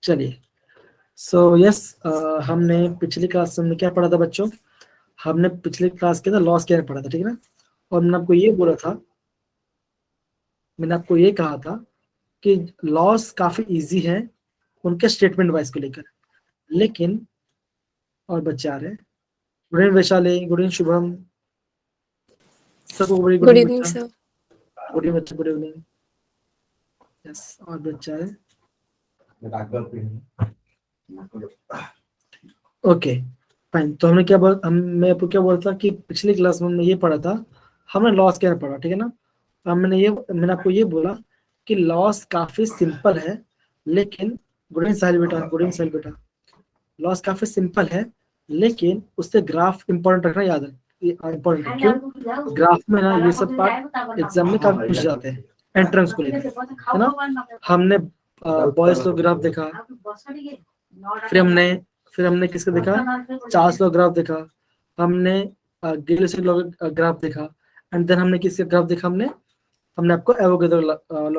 चलिए, so yes, हमने पिछली क्लास में क्या पढ़ा था बच्चों? हमने पिछली क्लास के अंदर लॉस क्या पढ़ा था, ठीक है ना? और मैंने आपको ये बोला था, मैंने आपको ये कहा था कि लॉस काफी इजी है उनके स्टेटमेंट वाइज को लेकर, लेकिन और बच्चे आ रहे हैं। Good evening Vaishali, good evening Shubham, सबको बड़ी गुड गुड इवनिंग इवनिंग बच्चा, सर। गुड इवनिंग बच्चा, गुड इवनिंग। यस, और बच्चा है। ओके फाइन, तो हमने क्या बोला, मैं आपको क्या बोला था कि पिछली क्लास में हमने ये पढ़ा था, हमने लॉस क्या पढ़ा, ठीक है ना? मैंने आपको ये बोला कि लॉस काफी सिंपल है, लेकिन गुड इवनिंग साहिल बेटा, गुड इवनिंग साहिल बेटा। लॉस काफी सिंपल है, लेकिन उससे ग्राफ इंपॉर्टेंट रखना याद है, इंपॉर्टेंट है। क्यों? ग्राफ में ना ये सब पार्ट एग्जाम में काफी पूछ जाते हैं एंट्रेंस को लेकर, है ना? हमने बॉयज लोग ग्राफ देखा, फिर हमने किसका देखा? चार्ल्स लॉ ग्राफ देखा, हमने गेलिस लॉ ग्राफ देखा, एंड देन हमने किसका ग्राफ देखा? हमने आपको एवोगैड्रो लॉ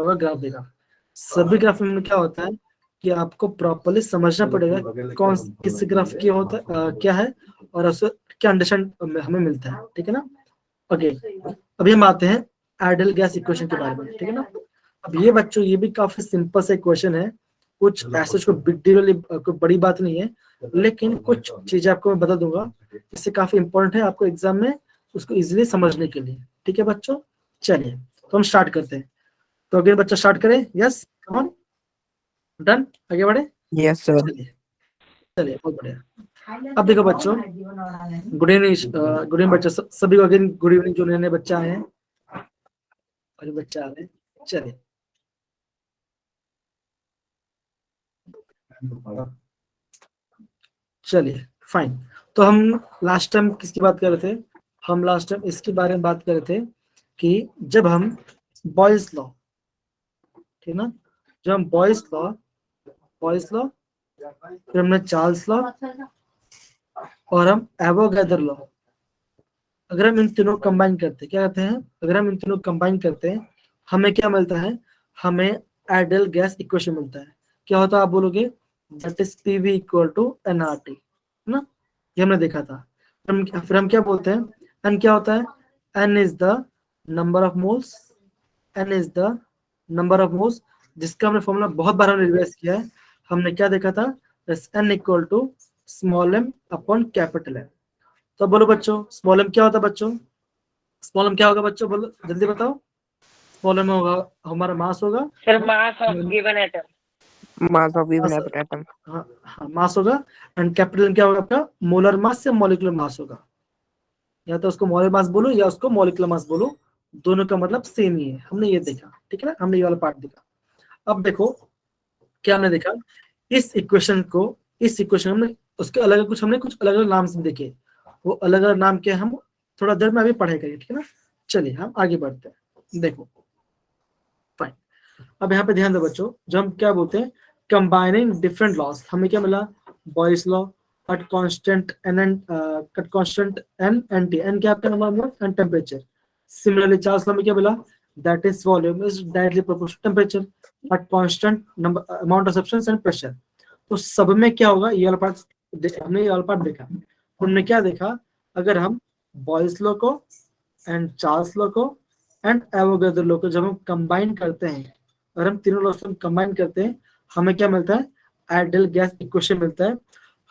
का ग्राफ देखा। सभी ग्राफ में क्या होता है कि आपको प्रॉपर्ली समझना पड़ेगा कौन किस ग्राफ की होता क्या है और उससे क्या अंडरस्टैंड हमें मिलता है, ठीक है ना? ओके, अभी हम आते हैं आइडियल गैस इक्वेशन के बारे में, ठीक है ना? अब ये बच्चों, ये भी काफी सिंपल सा इक्वेशन है, कुछ ऐसे को बिग डील वाली कोई बड़ी बात नहीं है, लेकिन कुछ चीजें आपको मैं बता दूंगा, इससे काफी इंपॉर्टेंट है आपको एग्जाम में उसको इजीली समझने के लिए, ठीक है बच्चों? चलिए, तो हम स्टार्ट करते हैं। तो अगेन बच्चा स्टार्ट करें। यस, कम ऑन, डन, आगे बढ़े। Yes sir. चलिए चलिए, बहुत बढ़िया। अब देखो बच्चों, गुड इवनिंग, गुड इवनिंग बच्चों, सभी को अगेन गुड इवनिंग, जो नए नए बच्चे आए हैं और बच्चे आ रहे हैं। चलिए, चलिए फाइन। तो हम लास्ट टाइम किसकी बात कर रहे थे? हम लास्ट टाइम इसके बारे में बात कर रहे थे कि जब हम बॉयज लॉ, ठीक ना, जब हम बॉयज लॉ, फिर हमने चार्ल्स लॉ और हम एवोगैड्रो लॉ, अगर हम इन तीनों कंबाइन करते हैं, क्या कहते हैं? अगर हम इन तीनों कंबाइन करते हैं, हमें क्या मिलता है? हमें आइडियल गैस इक्वेशन मिलता है। क्या होता है आप बोलोगे? That is PV equal to NRT, है ना? ये हमने देखा था। फिर हम क्या बोलते हैं? एन क्या होता है? N is the number of moles, n is the number of moles, जिसका हमने फॉर्मूला बहुत बार हमने रिवाइज किया है। हमने क्या देखा था? N equal to small m upon capital m. तो बोलो बच्चों, स्मॉल एम क्या होता है बच्चों? स्मॉल एम क्या होगा बच्चों? बोलो जल्दी बताओ। स्मॉल एम होगा हमारा मास होगा, sir mass of given atom. Mass of given atom. हाँ मास होगा। एंड कैपिटल एम क्या होगा आपका? मोलर मास या मॉलिक्यूलर मास होगा। या तो उसको मोलर मास बोलो या उसको मॉलिक्यूलर मास बोलो, दोनों का मतलब सेम ही है। हमने ये देखा, ठीक है ना? हमने ये वाला पार्ट देखा। अब देखो क्या हमने देखा, इस इक्वेशन हमने उसके अलग कुछ अलग अलग नाम से देखे, वो अलग अलग नाम के हम थोड़ा देर में अभी पढ़ेगा, ठीक है ना? चलिए हम आगे बढ़ते हैं। देखो फाइन, अब यहाँ पे ध्यान दो बच्चों, जो हम क्या बोलते हैं कंबाइनिंग डिफरेंट लॉस, हमें क्या मिला? Boyle's law, at constant n and T, n क्या आपका number and temperature. Similarly Charles law में क्या मिला? That is volume is directly proportional temperature at constant number amount of substance and pressure। तो सब में क्या होगा? ये वाला पार्ट हमने ये वाला पार्ट देखा। हमने क्या देखा? अगर हम बॉयस लॉ को एंड चार्ल्स लॉ को एंड एवोगैड्रो लॉ को जब हम कंबाइन करते हैं, अगर हम तीनों लॉ को कंबाइन करते हैं, हमें क्या मिलता है? आइडियल गैस इक्वेशन मिलता है।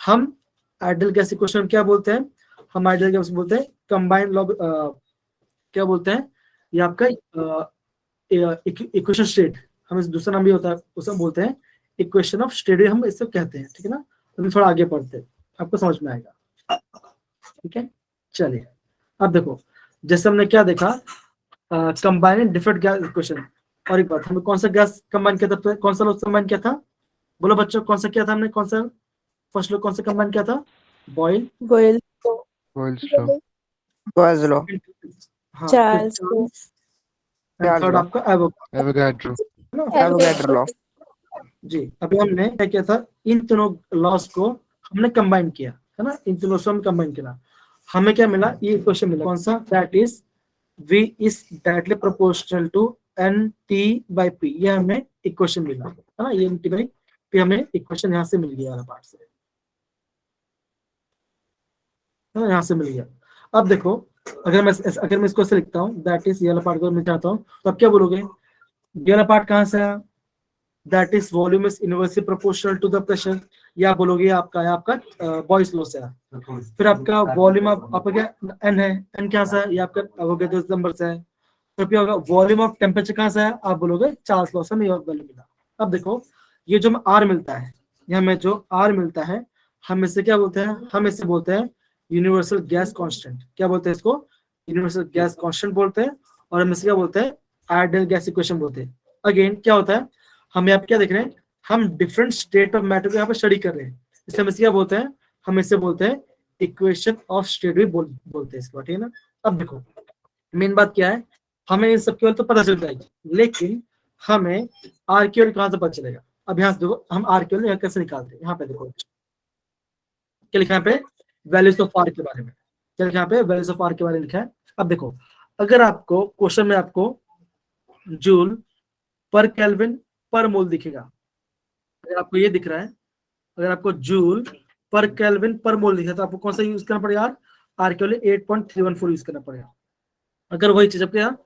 हम आइडियल गैस इक्वेशन क्या बोलते हैं? हम आइडियल गैस बोलते हैं कंबाइन लॉ, क्या बोलते हैं? ये आपका इक्वेशन स्टेट, हम इस दूसरा नाम भी होता है, उसे बोलते हैं इक्वेशन ऑफ स्टेट, हम इससे कहते हैं, ठीक है ना? अभी थोड़ा आगे पढ़ते हैं, आपको समझ में आएगा, ठीक है? चलिए, अब देखो, जैसे हमने क्या देखा, कंबाइनिंग डिफरेंट गैस इक्वेशन। और एक बात, हमें कौन सा गैस कंबाइन किया था? कौन सा लोग कंबाइन किया था? बोलो बच्चों, कौन सा किया था हमने? कौन सा फर्स्ट लोग कौन सा कंबाइन किया था? बॉयल लॉ, हाँ, चार्ल्स थर्ड आपका एवोगैड्रो लॉ। जी। अभी हमने क्या किया था? इन तीनों लॉस को हमने कंबाइन किया, है ना? इन तीनों से हम कंबाइन किया, हमें क्या मिला? ये इक्वेशन मिला, कौन सा? That is V is directly proportional to NT by P, ये हमें इक्वेशन मिला, है ना? ये NT by फिर हमें इक्वेशन यहाँ से मिल गया वाला पार्ट से, यहाँ से मिल गया। अब देखो अगर मैं इसको ऐसे लिखता हूँ, दैट इज ये वाला पार्ट को मैं चाहता हूँ, तो अब क्या बोलोगे, ये वाला पार्ट कहाँ से आया, that is volume is inversely proportional to the pressure, या बोलोगे आपका बॉयस लॉ से आया। फिर आपका वॉल्यूम आपका क्या एन है, एन क्या सा है, ये आपका एवोगैड्रो नंबर से है। तो क्या होगा, वॉल्यूम ऑफ टेम्परेचर कहाँ से है, आप बोलोगे चार्ल्स लॉ से हमें वैल्यू मिला। अब देखो ये जो हमें आर मिलता है, यहाँ में जो आर मिलता है, हम इसे क्या बोलते हैं, हम इसे बोलते हैं यूनिवर्सल गैस कांस्टेंट। क्या बोलते हैं इसको, यूनिवर्सल गैस कांस्टेंट बोलते हैं। और हम इसे क्या बोलते हैं, आइडियल गैस इक्वेशन बोलते हैं। अगेन क्या होता है, हम यहाँ पे क्या देख रहे हैं, हम डिफरेंट स्टेट ऑफ मैटर को यहाँ पे स्टडी कर रहे हैं, इसलिए हम इसे क्या बोलते हैं, हम इसे बोलते हैं इक्वेशन ऑफ स्टेट भी बोलते हैं इसको, ठीक है ना। अब देखो मेन बात क्या है, हमें इन सब केवल तो पता चल जाएगी, लेकिन हमें आर क्यूएल कहाँ से पता चलेगा। अब यहाँ से देखो हम आर क्यूएल यहाँ कैसे निकालते हैं, यहाँ पे देखो क्या लिखा है, यहाँ पे वैल्यूज ऑफ आर के बारे में, क्या लिखा है यहाँ पे, वैल्यूज ऑफ आर के बारे में लिखा है। अब देखो अगर आपको क्वेश्चन में आपको जूल पर केल्विन पर मोल दिखेगा, अगर आपको ये दिख रहा है, अगर आपको जूल पर केल्विन पर मोल दिखा, तो आपको कौन सा यूज करना पड़ेगा यार, आर के लिए 8.314 यूज करना पड़ेगा। अगर वही चीज आपके यहाँ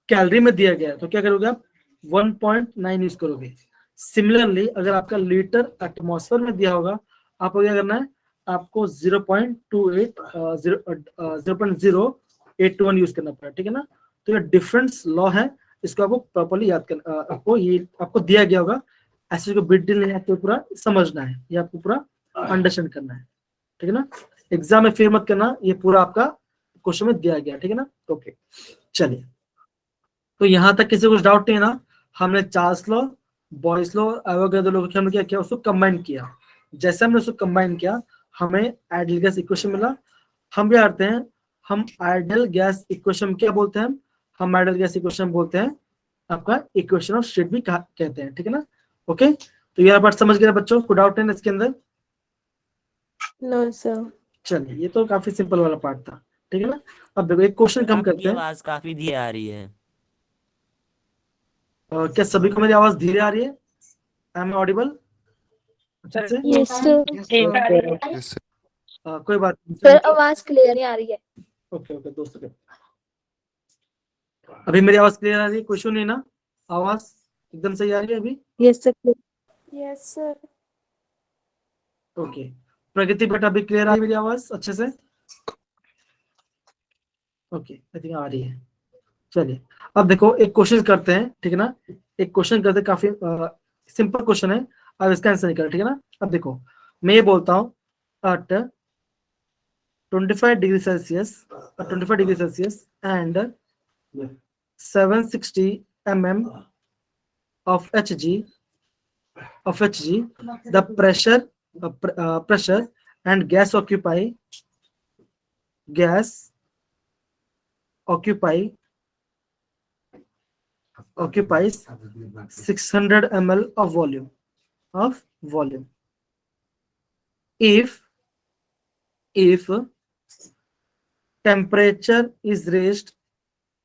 कैलोरी में दिया गया है तो क्या करोगे आप, 1.9 यूज करोगे। सिमिलरली अगर आपका लीटर एटमॉस्फेयर में दिया होगा, आपको क्या करना है, आपको 0.081 यूज करना पड़ेगा, ठीक है ना। तो ये डिफरेंस लॉ है, इसको आपको प्रॉपर्ली याद करना, आपको ये आपको दिया गया होगा, ऐसे को बिट डील नहीं, आपको पूरा समझना है, ये आपको पूरा अंडरस्टैंड करना है, ठीक है ना। एग्जाम में फेल मत करना, ये पूरा आपका क्वेश्चन में दिया गया, ठीक है ना। ओके चलिए, तो यहाँ तक किसी को कुछ डाउट नहीं है ना। हमने Charles law, boys law, Avogadro law हमने क्या किया, उसको कंबाइन किया। जैसे हमने उसको कंबाइन किया, हमें आइडियल गैस इक्वेशन मिला। हम क्या करते हैं, हम आइडियल गैस इक्वेशन क्या बोलते हैं, हम आइडियल गैस इक्वेशन बोलते हैं आपका इक्वेशन ऑफ स्टेट भी कहते हैं, ठीक है ना। ओके तो ये बात समझ गए बच्चों, को डाउट है ना इसके अंदर। No sir. चलिए ये तो काफी सिंपल वाला पार्ट था, ठीक है ना। अब देखो एक क्वेश्चन कम करते हैं। आवाज काफी धीरे आ रही है। क्या सभी को मेरी आवाज धीरे आ रही है, आई एम ऑडिबल अच्छे से? Yes sir. ठीक आ रही है। कोई बात सर आवाज क्लियर नहीं आ रही है। ओके ओके दोस्तों, अभी मेरी आवाज क्लियर आ रही है, कोई इशू नहीं ना, आवाज एकदम सही आ रही है अभी? Yes sir. Yes sir. Okay Pragati बेटा अभी क्लियर आ रही है मेरी आवाज अच्छे से? ओके आई थिंक आ रही है। चलिए अब देखो एक क्वेश्चन करते हैं, ठीक है ना। एक क्वेश्चन करते हैं, काफी सिंपल क्वेश्चन है, अब इसका आंसर निकाल, ठीक है ना। अब देखो मैं ये बोलता हूँ at 25 degree Celsius and 760 mm of Hg, the pressure and gas occupies 600 ml of volume. If temperature is raised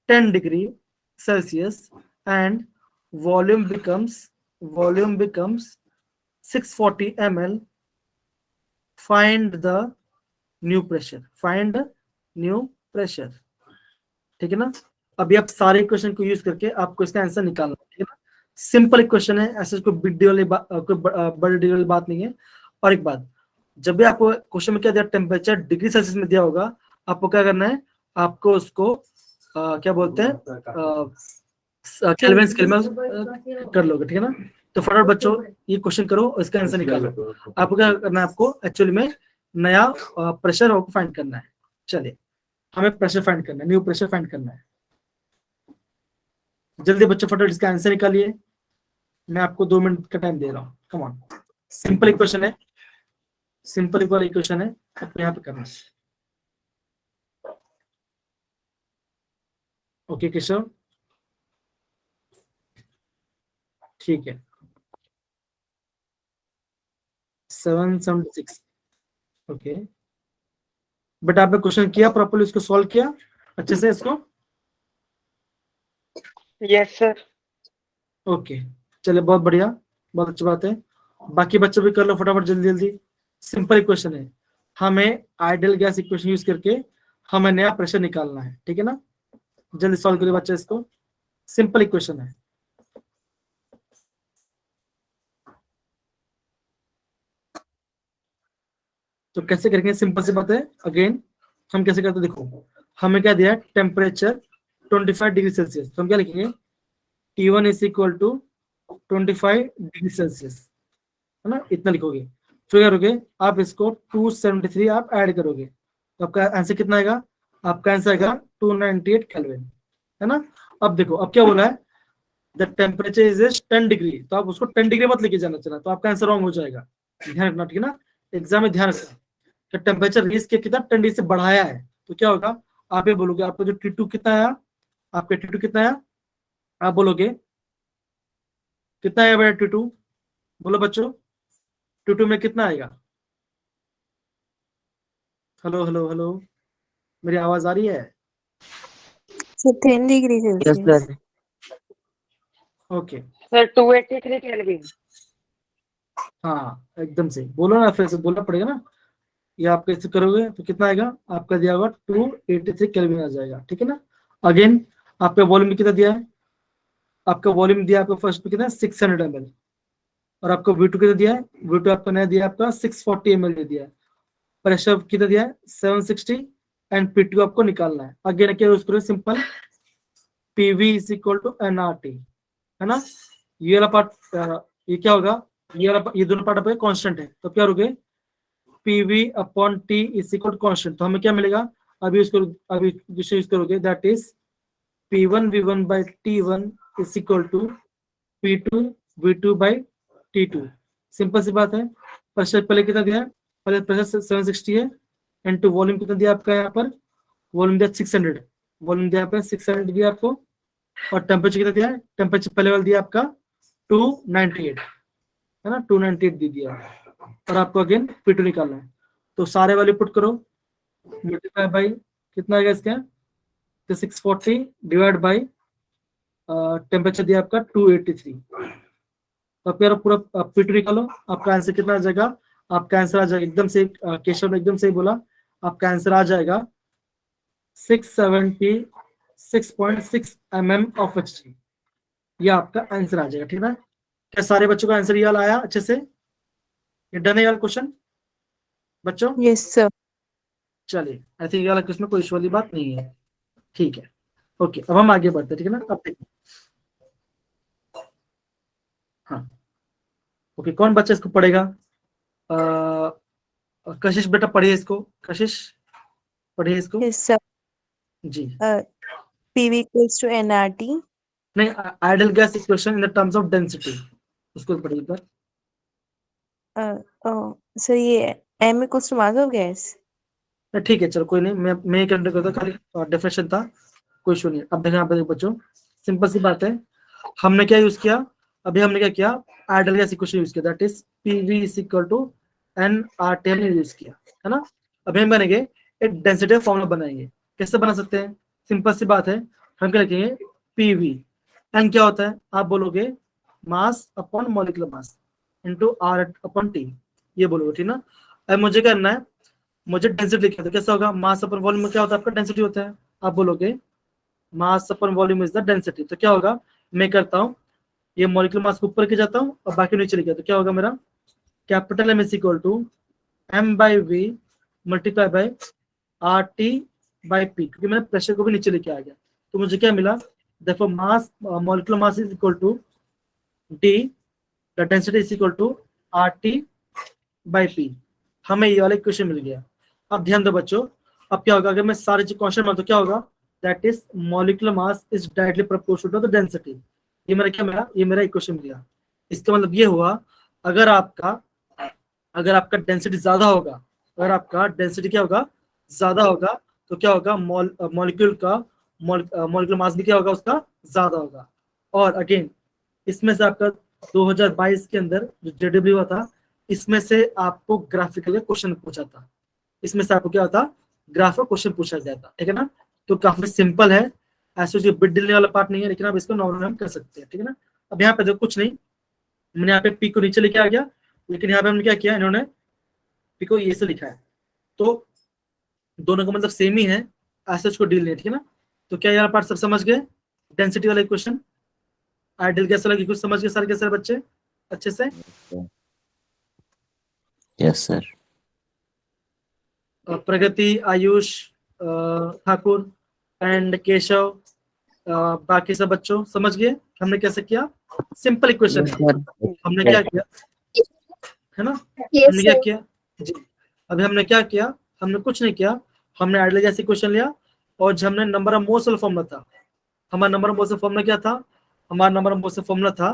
10 degree Celsius and volume becomes 640 ml, find the new pressure, ठीक है ना। अभी आप सारे इक्वेशन को यूज करके आपको इसका आंसर निकालना, ठीक है ना। सिंपल इक्वेशन है, ऐसे कोई बिग डील वाली बात, कोई बड़ी डील वाली बात नहीं है। और एक बात, जब भी आपको क्वेश्चन में क्या दिया, टेम्परेचर डिग्री सेल्सियस में दिया होगा, आपको क्या करना है, आपको उसको क्या बोलते हैं, केल्विन स्केल में कर लोगे, ठीक है ना। तो फटाफट बच्चों ये क्वेश्चन करो और इसका आंसर निकालो। आपको क्या करना है, आपको एक्चुअली में नया प्रेशर फाइंड करना है। चलिए हमें प्रेशर फाइंड करना है, न्यू प्रेशर फाइंड करना है। जल्दी बच्चों फटाफट इसका आंसर निकालिए, मैं आपको 2 मिनट का टाइम दे रहा हूँ। कम ऑन, सिंपल इक्वेशन है, सिंपल इक्वेशन है, आपको यहाँ पे करना है। ओके केशव ठीक है। 776 ओके, बट आपने क्वेश्चन किया प्रॉपर्ली, उसको सॉल्व किया अच्छे से इसको? Yes sir. ओके चलिए बहुत बढ़िया, बहुत अच्छी बात है। बाकी बच्चों भी कर लो फटाफट जल्दी जल्दी। सिंपल इक्वेशन है, हमें आइडियल गैस इक्वेशन यूज करके हमें नया प्रेशर निकालना है, ठीक है ना। जल्दी सॉल्व करिए बच्चे इसको, सिंपल इक्वेशन है। तो कैसे करेंगे, सिंपल सी बात है। अगेन हम कैसे करते हैं, देखो हमें क्या दिया है, टेम्परेचर 25 डिग्री सेल्सियस, तो हम क्या लिखेंगे, T1 is equal to 25 degree Celsius, है ना, इतना लिखोगे। फिर क्या करोगे आप, इसको 273 आप ऐड करोगे, तो आपका आंसर कितना आएगा, आपका आंसर आएगा 298 केल्विन, है ना। अब देखो अब क्या बोला है, द टेम्परेचर इज 10 डिग्री, तो आप उसको 10 डिग्री मत लेके जाना चाहिए, तो आपका आंसर रॉन्ग हो जाएगा। ध्यान रखना, ठीक है ना, एग्जाम में ध्यान रखना। तो टेम्परेचर रेस के कितना 10 डिग्री से बढ़ाया है, तो क्या होगा, आप ये बोलोगे आपका जो T2 कितना आया, आपका T2 कितना आया, आप बोलोगे कितना आया बेटा T2, बोलो बच्चों, T2 में कितना आएगा। हेलो हेलो हेलो, मेरी आवाज आ रही है। So 10 degrees Yes, Celsius. sir. Okay, sir 283 kelvin. हाँ एकदम सही, बोलो ना, फिर से बोलना पड़ेगा ना। ये आप कैसे करोगे तो कितना आएगा, आपका दिया हुआ 283 केल्विन आ जाएगा, ठीक है ना। अगेन आपका वॉल्यूम कितना दिया है, आपका वॉल्यूम दिया आपका फर्स्ट में कितना है 600 ml, और आपको V2 कितना दिया है, V2 आपका नया दिया आपका 640 ml दिया है। प्रेशर कितना दिया है 760, एंड P2 आपको निकालना है। अगेन क्या यूज करो, simple PV is equal to NRT, है ना। ये वाला पार्ट ये क्या होगा, ये दोनों पार्ट आपके कांस्टेंट है, तो क्या होगे, PV upon T is equal constant, तो हमें क्या मिलेगा, अभी उसको अभी जिसे यूज करोगे, that is P1 V1 by T1 is equal to P2 V2 by T2। Simple सी बात है। प्रेशर पहले कितना दिया है, पहले प्रेशर 760 है, इनटू वॉल्यूम कितना दिया आपका, यहाँ पर वॉल्यूम दिया 600, वॉल्यूम दिया आपका 600 दिया आपको, और टेम्परेचर कितना दिया है, टेम्परेचर पहले वाला दिया आपका 298, है ना, 298 दे दिया, और आपको अगेन P2 निकालना है। तो सारे वाले पुट करो, मल्टीप्लाई बाई कितना आएगा इसका, तो 640 डिवाइड बाई टेम्परेचर दिया आपका 283, तो आप यार पूरा P2 निकालो, आपका आंसर कितना आ जाएगा, आपका आंसर आ जाएगा एकदम से, केशव ने एकदम सही बोला, आपका आंसर आ जाएगा 676.6 mm ऑफ Hg, ये आपका आंसर आ जाएगा, ठीक है। क्या सारे बच्चों का आंसर ये वाला आया अच्छे से, ये डन है वाला क्वेश्चन बच्चों। Yes, sir. चलिए, आई थिंक ये वाला क्वेश्चन में कोई इशू वाली बात नहीं है, ठीक है। ओके, अब हम आगे बढ़ते हैं, ठीक है ना। अब देखिए, हाँ ओके, कौन बच्चा इसको पढ़ेगा, कशिश बेटा पढ़िए इसको, कशिश पढ़िए इसको। Yes, sir. जी, PV equals to nRT. नहीं, ideal gas equation in the terms of density, उसको पढ़िए एक बार। Oh, so ये M equals to mass of gas. ठीक है चलो कोई नहीं, मैं एक अंडर करता, खाली डेफिनेशन था, कोई इशू नहीं है। अब देखें यहाँ पे बच्चों, सिंपल सी बात है, हमने क्या यूज किया, अभी हमने क्या किया, आइडियल गैस इक्वेशन यूज किया, that is PV is equal to NRT हमने यूज किया, है ना। अभी हम बनेंगे एक डेंसिटी फॉर्मूला बनाएंगे, कैसे बना सकते हैं, सिंपल सी बात है, हम क्या लिखेंगे, PV, एन क्या होता है, आप बोलोगे mass upon molecular mass into R upon T, ये बोलोगे, ठीक ना। अब मुझे क्या करना है, मुझे डेंसिटी लिखना है, तो कैसा होगा, मास अपॉन वॉल्यूम में क्या होता है, आपका डेंसिटी होता है, आप बोलोगे mass upon volume is the density, तो क्या होगा, मैं करता हूँ ये मॉलिक्यूलर मास को ऊपर के जाता हूँ और बाकी नीचे लिखा, तो क्या होगा मेरा, capital M is equal to M by V multiply by RT by P, क्योंकि मैंने प्रेशर को भी नीचे लेके आ गया, तो मुझे क्या मिला, देखो mass molecular mass is equal to D, the density is equal to RT by P, हमें ये वाला इक्वेशन मिल गया। अब ध्यान दो बच्चों, अब क्या होगा, अगर मैं सारे चीज क्वेश्चन तो क्या होगा, that is molecular mass is directly proportional to the density, ये मेरा क्या मिला, ये मेरा इक्वेशन मिल गया। इसका मतलब ये हुआ, अगर आपका डेंसिटी ज्यादा होगा, अगर आपका डेंसिटी क्या होगा, ज्यादा होगा, तो क्या होगा, मॉलिक्यूलर मास भी क्या होगा, उसका ज्यादा होगा। और अगेन इसमें से आपका 2022 के अंदर जो JW हुआ था, इसमें से आपको ग्राफिकल क्वेश्चन पूछा था, इसमें से आपको क्या होता, ग्राफ का क्वेश्चन पूछा गया था, ठीक है ना। तो काफी सिंपल है, ऐसे जो बिट डिलने वाला पार्ट नहीं है, लेकिन आप इसको नॉर्मल हम कर सकते हैं, ठीक है ना। अब यहाँ पे देखो कुछ नहीं, मैंने यहाँ पे P को नीचे लेके आ गया, लेकिन यहाँ पे हमने क्या किया, इन्होंने पी को ए से लिखा है, तो दोनों का मतलब सेम ही है, ऐसे उसको डील नहीं, ठीक है ना। तो क्या यार पार्ट सब समझ गए, डेंसिटी वाला इक्वेशन, आइडियल गैस वाला कुछ समझ गए सारे के सारे बच्चे अच्छे से। Yes sir. Pragati, Ayush, Thakur and Keshav, बाकी सब बच्चों समझ गए हमने कैसे किया, सिंपल इक्वेशन है, हमने क्या किया है ना, हमने क्या किया जी, अभी हमने क्या किया, हमने कुछ नहीं किया, हमने आइडियल गैस इक्वेशन लिया और जो हमने नंबर ऑफ मोल्स वाला फॉर्मूला था, हमारा नंबर ऑफ मोल्स का फॉर्मूला क्या था, हमारा नंबर ऑफ मोल्स का फॉर्मूला था,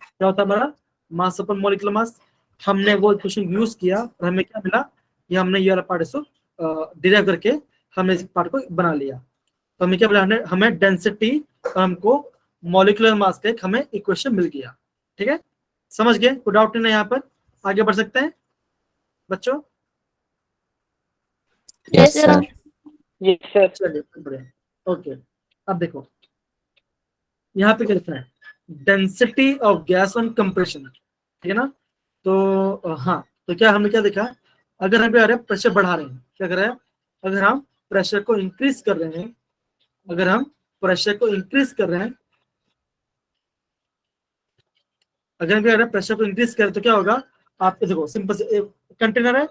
क्या होता है हमारा, मास अपन मॉलिक्यूलर मास, हमने वो इक्वेशन यूज किया और हमें क्या मिला, ये हमने ये वाला पार्ट इसको डिराइव करके हमने इस पार्ट को बना लिया, तो हमें क्या मिला, हमें डेंसिटी और हमको मॉलिक्यूलर मास का एक हमें इक्वेशन मिल गया, ठीक है, समझ गए, कोई डाउट नहीं है, यहाँ पर आगे बढ़ सकते हैं बच्चों। Yes sir. Yes sir. चलिए बढ़िया, ओके, अब देखो यहाँ पे क्या लिखना है, density of gas on compression, ठीक है ना, तो हाँ, तो क्या हमने क्या देखा, अगर हम क्या प्रेशर बढ़ा रहे हैं, क्या कर रहे हैं, अगर हम प्रेशर को इंक्रीज कर रहे हैं, अगर हम प्रेशर को इंक्रीज कर रहे हैं, अगर हम क्या कर रहे हैं प्रेशर को इंक्रीज करें तो क्या होगा, आप देखो सिंपल से कंटेनर है,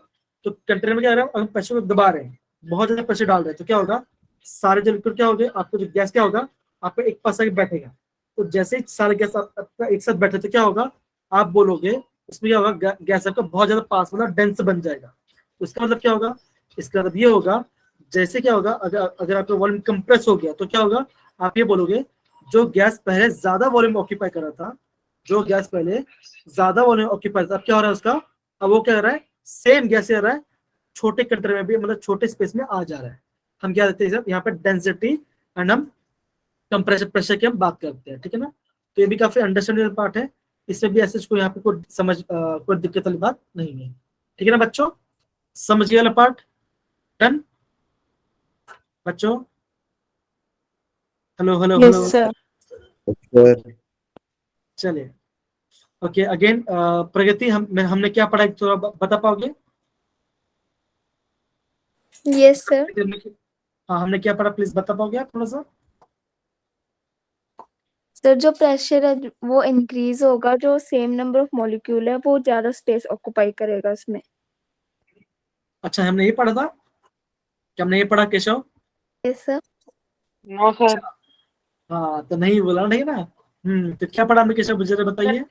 तो कंटेनर में क्या कर रहे हैं, अगर प्रेशर को दबा रहे हैं, बहुत ज्यादा प्रेशर डाल रहे हैं, तो क्या होगा, सारे जो लिक्विड क्या होगा, आपको जो गैस क्या होगा, आपको एक पास आके बैठेगा, तो जैसे ही सारे गैस आपका एक साथ बैठे तो क्या होगा, आप बोलोगे उसमें क्या होगा, गैस आपका बहुत ज्यादा पास मतलब डेंस बन जाएगा, तो इसका मतलब क्या होगा, इसका मतलब ये होगा, जैसे क्या होगा, अगर आपका वॉल्यूम कंप्रेस हो गया तो क्या होगा, आप ये बोलोगे जो गैस पहले ज्यादा वॉल्यूम ऑक्यूपाई कर रहा था, जो गैस पहले ज्यादा वॉल्यूम ऑक्यूपाई था, अब क्या हो रहा है उसका, अब वो क्या कर रहा है, सेम गैस रहा है, छोटे कंटेनर में भी मतलब छोटे स्पेस में आ जा रहा है, हम क्या देते हैं यहाँ पे डेंसिटी एंड हम कंप्रेशर प्रेशर की हम बात करते हैं, ठीक है ना, तो ये भी काफी अंडरस्टैंडेबल पार्ट है, इसमें भी ऐसे कोई यहाँ पे कोई समझ कोई दिक्कत वाली बात नहीं है, ठीक है ना बच्चों, समझ गया वाला पार्ट, डन बच्चों, hello hello yes hello, sir. चलिए ओके, अगेन प्रगति, हमने क्या पढ़ा थोड़ा बता पाओगे, यस सर। हाँ हमने क्या पढ़ा प्लीज बता पाओगे आप थोड़ा सा। सर जो प्रेशर है वो इंक्रीज होगा, जो सेम नंबर ऑफ मॉलिक्यूल है वो ज्यादा स्पेस ऑक्यूपाई करेगा उसमें। अच्छा हमने ये पढ़ा था, क्या हमने ये पढ़ा Keshav, yes sir. No sir. हाँ तो नहीं बोला नहीं ना, तो क्या पढ़ा हमने केशव, मुझे बताइए।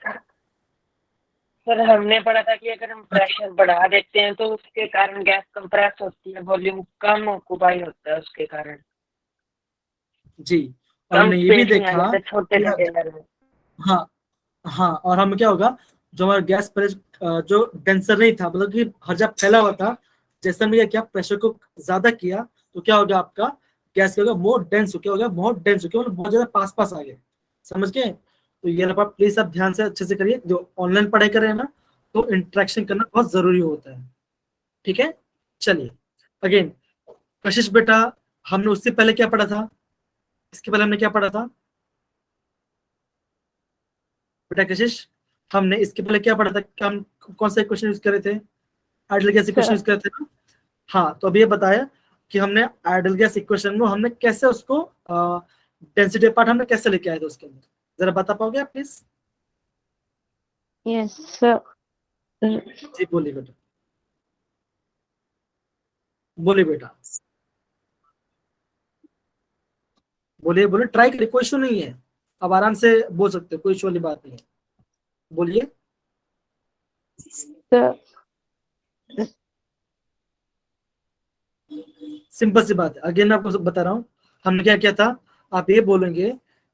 सर हमने पढ़ा था कि अगर हम प्रेशर बढ़ा देते हैं तो उसके कारण गैस कंप्रेस होती है, वॉल्यूम कम ऑक्यूपाई होता है उसके कारण, जी, और कम हमने ये भी स्पेस में आ देखा जाता है छोटे कि कंटेनर में। हाँ हाँ, और हम क्या होगा, जो हमारा गैस पहले जो डेंसर नहीं था, मतलब कि हर जगह फैला हुआ था, जैसे हमने क्या किया प्रेशर को ज्यादा किया, तो क्या हो गया आपका गैस क्या होगा, मोर डेंस हो, क्या हो गया बहुत डेंस हो गया, मतलब बहुत ज्यादा पास पास आ गए, समझ गए, तो ये आप प्लीज आप ध्यान से अच्छे से करिए, जो ऑनलाइन पढ़ाई कर रहे हैं ना, तो इंटरेक्शन करना बहुत जरूरी होता है, ठीक है। चलिए अगेन कशिश बेटा, हमने उससे पहले क्या पढ़ा था, इसके पहले हमने क्या पढ़ा था बेटा कशिश, हमने इसके पहले क्या पढ़ा था, कि हम कौन सा इक्वेशन यूज कर रहे थे, आइडियल गैस इक्वेशन यूज कर रहे थे ना, हाँ तो अभी ये बताया कि हमने आइडियल गैस इक्वेशन को हमने कैसे उसको डेंसिटी पार्ट हमने कैसे लेके आए थे उसके अंदर, जरा बता पाओगे आप प्लीज। Yes sir. जी बोलिए बेटा, बोलिए बेटा, बोलिए बोलिए, ट्राई करिए, कोई इशू नहीं है, अब आराम से बोल सकते हो, कोई इशू वाली बात नहीं है, बोलिए। सर सिंपल सी बात है, अगेन मैं आपको बता रहा हूँ, हमने क्या किया था, आप ये बोलेंगे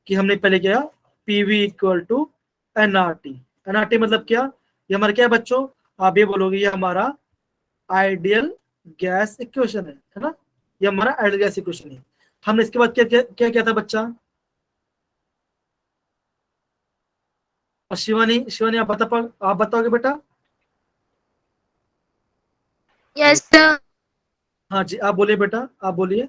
कि हमने पहले किया PV equal to NRT, NRT मतलब क्या, ये हमारा क्या है बच्चों, आप ये बोलोगे ये हमारा आइडियल गैस इक्वेशन है ना, ये हमारा आइडियल गैस इक्वेशन है, हमने इसके बाद क्या क्या क्या किया था बच्चा, और शिवानी, शिवानी आप आप बताओगे बेटा। Yes sir. हाँ जी आप बोलिए बेटा, आप बोलिए।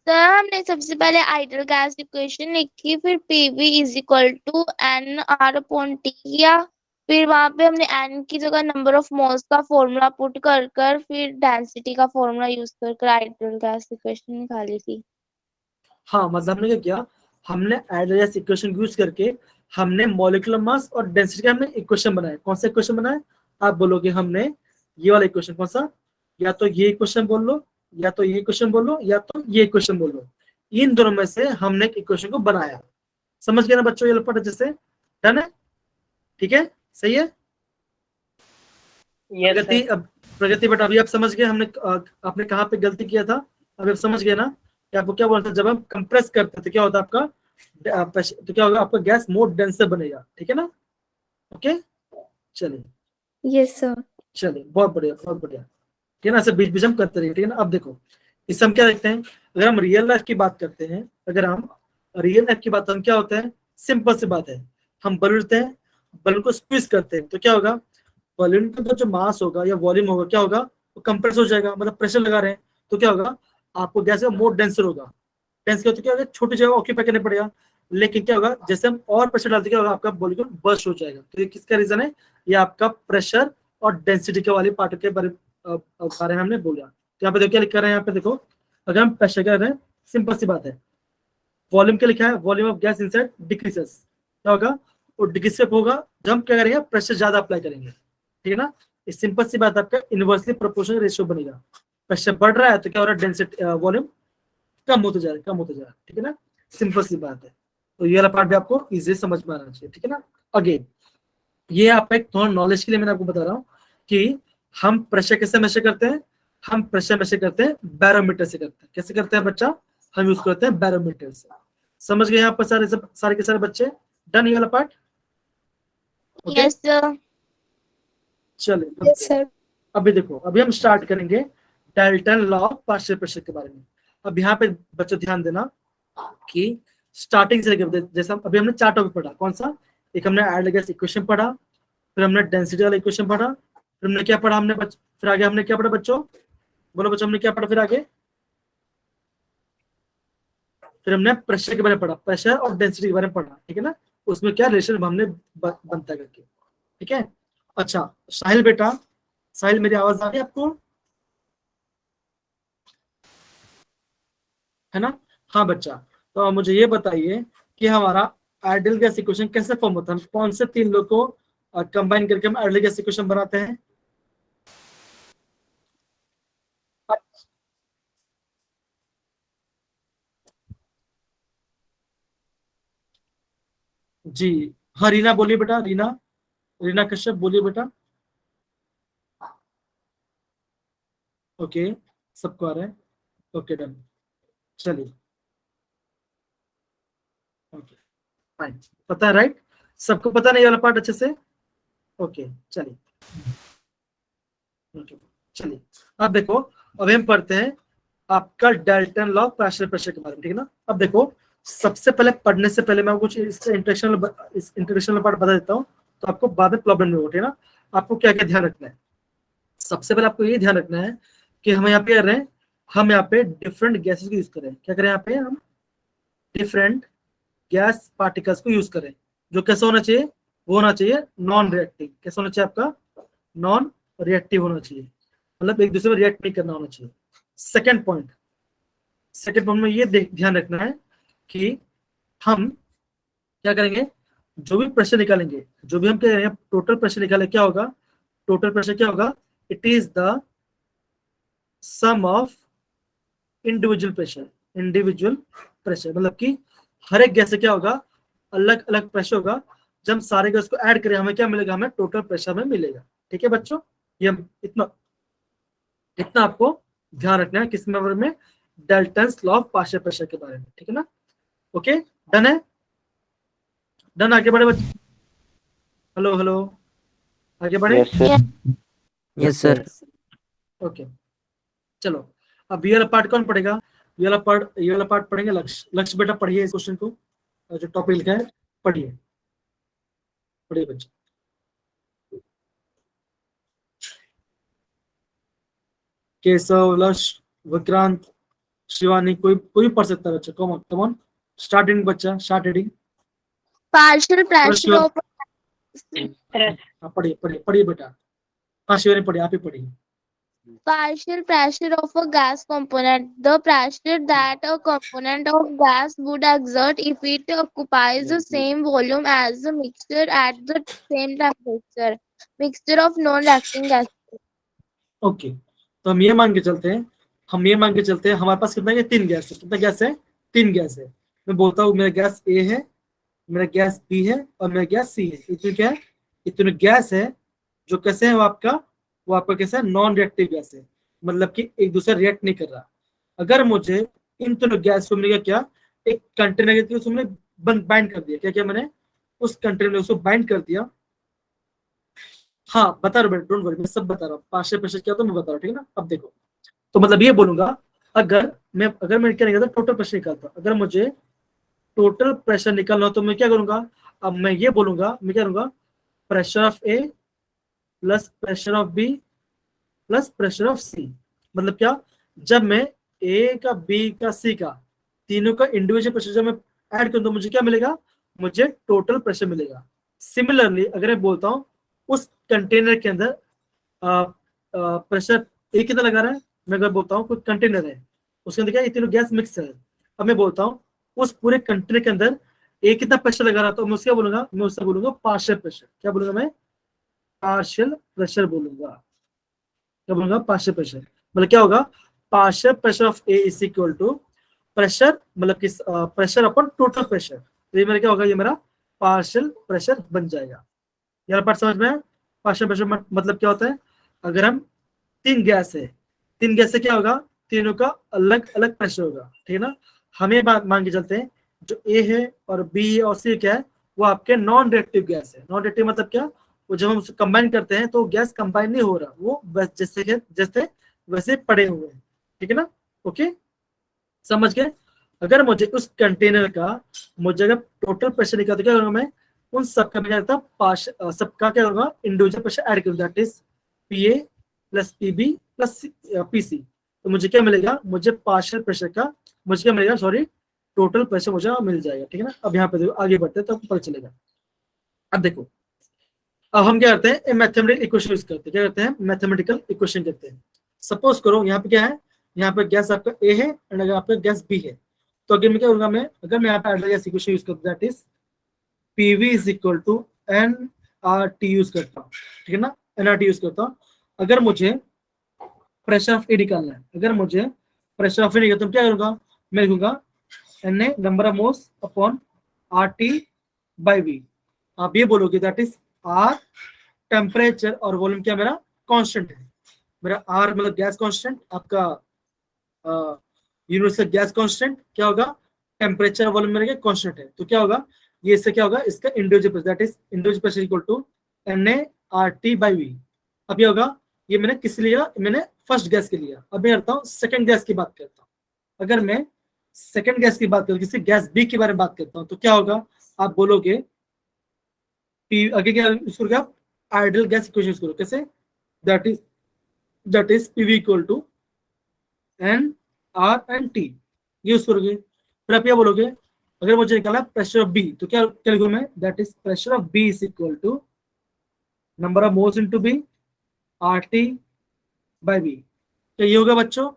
सर हमने सबसे पहले आइडियल गैस इक्वेशन लिखी, फिर PV is equal to n R upon T किया, फिर वहां पे हमने n की जगह नंबर ऑफ मोल्स का फॉर्मूला पुट कर कर फिर डेंसिटी का फॉर्मूला यूज कर कर आइडियल गैस इक्वेशन निकाली थी। हाँ, मतलब हमने क्या किया, हमने आइडियल गैस इक्वेशन यूज करके हमने मॉलिक्यूलर मास और डेंसिटी का हमने इक्वेशन बनाया। कौन सा इक्वेशन बनाया? आप बोलोगे हमने ये वाला इक्वेशन। कौन सा? या तो ये इक्वेशन बोल लो, या तो ये इक्वेशन बोल लो, या तो ये इक्वेशन बोल लो। इन दोनों में से हमने एक इक्वेशन को बनाया। समझ गए ना बच्चों? ये लपट अच्छे से डन है? ठीक है, सही है। यस प्रगति, सर। अब प्रगति बेटा अभी आप समझ गए हमने आपने कहाँ पे गलती किया था? अभी आप समझ गए ना कि आपको क्या बोलना था? जब हम कंप्रेस करते थे क्या होता है आपका, तो क्या होगा आपका गैस मोर डेंसर बनेगा। ठीक है ना? ओके, चलिए यस सर। चलिए, बहुत बढ़िया बहुत बढ़िया। ठीक है ना? ऐसे बीच बीच हम करते रहिए। ठीक है ना? अब देखो इससे हम क्या देखते हैं, अगर हम रियल लाइफ की बात करते हैं, अगर हम रियल लाइफ की बात, हम क्या होता है, सिंपल सी बात है, हम बलून लेते हैं, बलून को स्क्वीज करते हैं, तो क्या होगा, बलून का जो मास होगा या वॉल्यूम होगा क्या होगा, वो कंप्रेस हो जाएगा। मतलब प्रेशर लगा रहे हैं तो क्या होगा, आपको गैस का मोर डेंसर होगा। डेंस क्या होता है, क्या होगा, छोटी जगह ऑक्यूपाई करने पड़ेगा। लेकिन क्या होगा, जैसे हम और प्रेशर डालते क्या होगा, आपका मॉलिक्यूल बर्स्ट हो जाएगा। तो ये किसका रीजन है? ये आपका प्रेशर और डेंसिटी के वाली पार्ट के बारे में हमने बोला। तो यहाँ पे देखो क्या लिखा है, यहाँ पे देखो अगर हम प्रेशर कर रहे हैं, सिंपल सी बात है, वॉल्यूम क्या लिखा है, volume of gas inside decreases. क्या होगा, वो डिक्रीज होगा जब हम क्या करेंगे, प्रेशर ज्यादा अप्लाई करेंगे। ठीक है ना? इस सिंपल सी बात, आपका इनवर्सली प्रोपोर्शनल रेशियो बनेगा। प्रेशर बढ़ रहा है तो क्या हो रहा है, डेंसिटी वॉल्यूम कम होते जा रहा है, कम होते जा रहा है। ठीक है ना? सिंपल सी बात है। तो ये वाला पार्ट भी आपको इजीली समझ में आना चाहिए। ठीक है ना? अगेन ये आपका एक थोड़ा नॉलेज के लिए मैंने आपको बता रहा हूँ कि हम प्रेशर कैसे मेजर करते हैं। हम प्रेशर मेजर करते हैं बैरोमीटर से करते हैं। कैसे करते हैं बच्चा? हम यूज करते हैं बैरोमीटर से। समझ गए यहाँ पर सारे के सारे बच्चे? डन ये वाला पार्ट? Okay, yes sir. चलिए यस सर। अभी देखो, अभी हम स्टार्ट करेंगे Dalton law of partial pressure के बारे में। अब यहाँ पे बच्चों ध्यान देना कि स्टार्टिंग से लेकर जैसे अभी हमने 4 टॉपिक पढ़ा। कौन सा? एक हमने आइडियल गैस इक्वेशन पढ़ा, फिर हमने डेंसिटी वाला इक्वेशन पढ़ा, फिर हमने क्या पढ़ा, फिर आगे हमने क्या पढ़ा बच्चों? बोलो बच्चों, हमने क्या पढ़ा फिर आगे? फिर हमने प्रेशर के बारे में पढ़ा, प्रेशर और डेंसिटी के बारे में पढ़ा। ठीक है ना? उसमें क्या रिलेशन हमने बनता करके। ठीक है? अच्छा साहिल बेटा, साहिल मेरी आवाज आ रही है आपको? है ना? हाँ बच्चा, तो आप मुझे ये बताइए कि हमारा आइडियल गैस इक्वेशन कैसे फॉर्म होता है? कौन से 3 लोग को कंबाइन करके हम आइडियल गैस इक्वेशन बनाते हैं? जी हाँ, रीना बोलिए बेटा, रीना, रीना कश्यप बोलिए बेटा। ओके, सबको आ रहा है? ओके डन, चलिए ओके फाइन, पता है राइट? सबको पता नहीं वाला पार्ट अच्छे से? ओके चलिए, ओके चलिए। अब देखो, अभी हम पढ़ते हैं आपका डाल्टन लॉ प्रेशर के बारे में। ठीक है ना? अब देखो, सबसे पहले पढ़ने से पहले मैं कुछ इस इंट्रोडक्शन पार्ट बता देता हूँ, तो आपको बाद में प्रॉब्लम नहीं होगी ना। आपको क्या क्या ध्यान रखना है? सबसे पहले आपको ये ध्यान रखना है कि हम यहाँ पे कर रहे हैं, हम यहाँ पे डिफरेंट गैसेस को यूज करें। क्या करें यहाँ पे हम? डिफरेंट गैस पार्टिकल्स को यूज करें। जो कैसा होना चाहिए? वो होना चाहिए नॉन रिएक्टिव। कैसा होना चाहिए आपका? नॉन रिएक्टिव होना चाहिए, मतलब एक दूसरे में रिएक्ट नहीं करना होना चाहिए। सेकेंड पॉइंट में ये ध्यान रखना है कि हम क्या करेंगे, जो भी प्रेशर निकालेंगे, जो भी हम कह रहे हैं टोटल प्रेशर निकाले, क्या होगा, टोटल प्रेशर क्या होगा, it is the sum of individual pressure. मतलब कि हर एक गैस से क्या होगा, अलग अलग प्रेशर होगा। जब हम सारे गैस को ऐड करें, हमें क्या मिलेगा, हमें टोटल प्रेशर में मिलेगा। ठीक है बच्चों? ये इतना आपको ध्यान रखना है किस बारे में? Dalton's law of partial pressure के बारे में। ठीक है ना? ओके डन है? डन, आगे बढ़े बच्चे? हेलो हेलो, आगे बढ़े? Yes sir. ओके चलो, अब ये वाला पार्ट कौन पढ़ेगा? ये वाला पार्ट पढ़ेंगे लक्ष्य बेटा, पढ़िए इस क्वेश्चन को, जो टॉपिक लिखा है पढ़िए, पढ़िए बच्चे। केशव, लक्ष्य, विक्रांत, शिवानी, कोई पढ़ सकता है बच्चा? कम ऑन स्टार्ट रीडिंग बच्चा, start reading. Partial pressure Shiva, of हाँ, पढ़िए पढ़िए पढ़िए बेटा। हाँ शिवानी पढ़िए, आप ही पढ़िए। Partial pressure of a gas component. The pressure that a component of gas would exert if it occupies the same volume as the mixture at the same temperature. Mixture of non-reacting gases. Okay, तो हम ये मान के चलते हैं, हमारे पास कितना है? 3 गैस है। कितना गैस है? 3 गैस है। मैं बोलता हूँ मेरा गैस ए है, मेरा गैस बी है और मेरा गैस सी है। इतने क्या है? इतने गैस है जो कैसे है वो आपका कैसा है? नॉन रिएक्टिव गैस है, मतलब कि एक दूसरे रिएक्ट नहीं कर रहा। अगर मुझे इन दोनों गैस को मैंने क्या, एक कंटेनर के उसमें बाइंड कर दिया। क्या मैंने उस कंटेनर में उसको बाइंड कर दिया। हाँ बता रहा हूँ, डोंट वरी, मैं सब बता रहा हूँ। पार्शियल प्रेशर क्या, तो मैं बता रहा हूँ, ठीक है ना। अब देखो, तो मतलब ये बोलूंगा, अगर मैं क्या निकालता, टोटल प्रेशर निकालता। अगर मुझे टोटल प्रेशर निकालना हो तो मैं क्या करूंगा? अब मैं ये बोलूंगा, मैं क्या करूंगा? Pressure of A plus pressure of B plus pressure of C. मतलब क्या, जब मैं ए का, बी का, सी का, तीनों का इंडिविजुअल प्रेशर जब मैं ऐड करूँ तो मुझे क्या मिलेगा? मुझे टोटल प्रेशर मिलेगा। सिमिलरली अगर मैं बोलता हूँ उस कंटेनर के अंदर प्रेशर ए कितना लगा रहा है, मैं अगर बोलता हूँ कोई कंटेनर है उसके अंदर क्या, ये तीनों गैस मिक्स है। अब मैं बोलता हूँ उस पूरे कंटेनर के अंदर ए कितना प्रेशर लगा रहा, तो मैं उसका बोलूंगा, मैं उसका बोलूंगा पार्शियल प्रेशर। क्या बोलूंगा मैं? पार्शियल प्रेशर बोलूंगा। क्या बोलूंगा? Partial pressure. मतलब क्या होगा? Partial pressure of A is equal to pressure, मतलब कि प्रेशर अपन टोटल प्रेशर। तो ये मेरा क्या होगा? ये मेरा पार्शियल प्रेशर बन जाएगा। यार पार्ट समझ में? पार्शियल प्रेशर मतलब क्या होता है? अगर हम 3 गैस है, 3 गैस से क्या होगा? तीनों का अलग अलग प्रेशर होगा, ठीक है ना। हमें मान के चलते हैं जो ए है और बी है और सी क्या है, वो आपके नॉन रिएक्टिव गैस है। नॉन रिएक्टिव मतलब क्या? वो जब हम कंबाइन करते हैं तो गैस कंबाइन नहीं हो रहा, वो बस जैसे वैसे पड़े हुए हैं, ठीक है ना। ओके, समझ गए? अगर मुझे उस कंटेनर का, मुझे अगर टोटल प्रेशर निकालना, क्या करूंगा मैं? उन सबका मैं क्या, सबका क्या होगा? इंडिविजुअल प्रेशर ऐड करूंगा, that is PA plus PB plus PC. तो मुझे क्या मिलेगा? मुझे पार्शियल प्रेशर का, मुझे क्या मिलेगा? सॉरी, टोटल प्रेशर मुझे मिल जाएगा, ठीक है ना। अब यहाँ पे देखो, आगे बढ़ते हैं तो आपको पता चलेगा। अब देखो, अब हम क्या करते हैं? मैथमेटिकल इक्वेशन यूज करते हैं। क्या करते हैं? मैथमेटिकल इक्वेशन करते हैं। सपोज करो यहाँ पे क्या है, यहाँ पे गैस आपका ए है एंड अगर आपका गैस बी है, तो अगर मैं क्या करूंगा, मैं अगर मैं यहाँ पे आइडियल गैस इक्वेशन यूज करता हूँ, that is PV is equal to n R T use करता हूँ, ठीक है ना। एन आर टी यूज करता हूँ। अगर मुझे प्रेशर ऑफ ए निकालना है, अगर मुझे प्रेशर ऑफ ए निकालना, तो क्या करूंगा? मैं लिखूंगा n A number of moles upon R T by V. आप ये बोलोगे दैट इज आर टेम्परेचर और वॉल्यूम क्या मेरा कांस्टेंट है। मेरा आर मतलब गैस कांस्टेंट, आपका यूनिवर्सल गैस कांस्टेंट क्या होगा? टेम्परेचर वॉल्यूम मेरा क्या कांस्टेंट है। तो क्या होगा? ये इससे क्या होगा? इसका individual pressure, that is individual pressure equal to n A R T by V. अब ये होगा, ये मैंने किस लिया? मैंने फर्स्ट गैस के लिया। अब मैं करता हूँ सेकंड गैस की बात करता हूँ। अगर मैं सेकंड गैस की बात करूँ, किसी गैस बी के बारे में बात करता हूँ, तो क्या होगा? आप बोलोगे पी, आगे क्या यूज करोगे आप? आइडियल गैस इक्वेशन यूज करो। कैसे? That is PV equal to n R and T use करोगे। फिर आप क्या बोलोगे? अगर मुझे निकालना प्रेशर ऑफ बी, तो क्या क्या लिखूं मैं? That is pressure of B is equal to number of moles into B R T by B. क्या ये होगा बच्चों?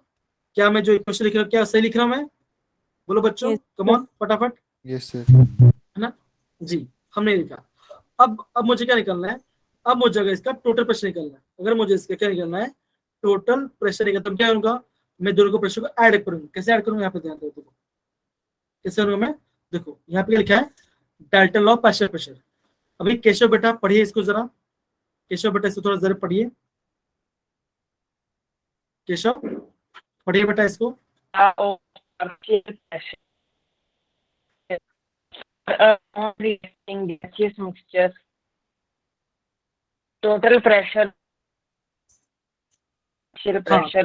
क्या मैं जो इक्वेशन लिख रहा हूँ क्या सही लिख रहा हूँ मैं? बोलो बच्चों, कम ऑन फटाफट, यस सर। है ना जी। हमने लिखा। अब मुझे क्या निकालना है? अब मुझे अगर इसका टोटल प्रेशर निकालना है, अगर मुझे इसका क्या निकालना है? टोटल प्रेशर निकालना, तो क्या करूंगा? मैं दोनों को प्रेशर को ऐड करूंगा। कैसे ऐड करूंगा? यहाँ पे ध्यान दो, देखो कैसे करूंगा मैं। देखो यहाँ पे लिखा है डाल्टन लॉ पार्शियल प्रेशर। अभी केशव बेटा पढ़िए इसको जरा, केशव बेटा इसको थोड़ा जरा पढ़िए। केशव पढ़िए बेटा इसको। gaseous mixture, total pressure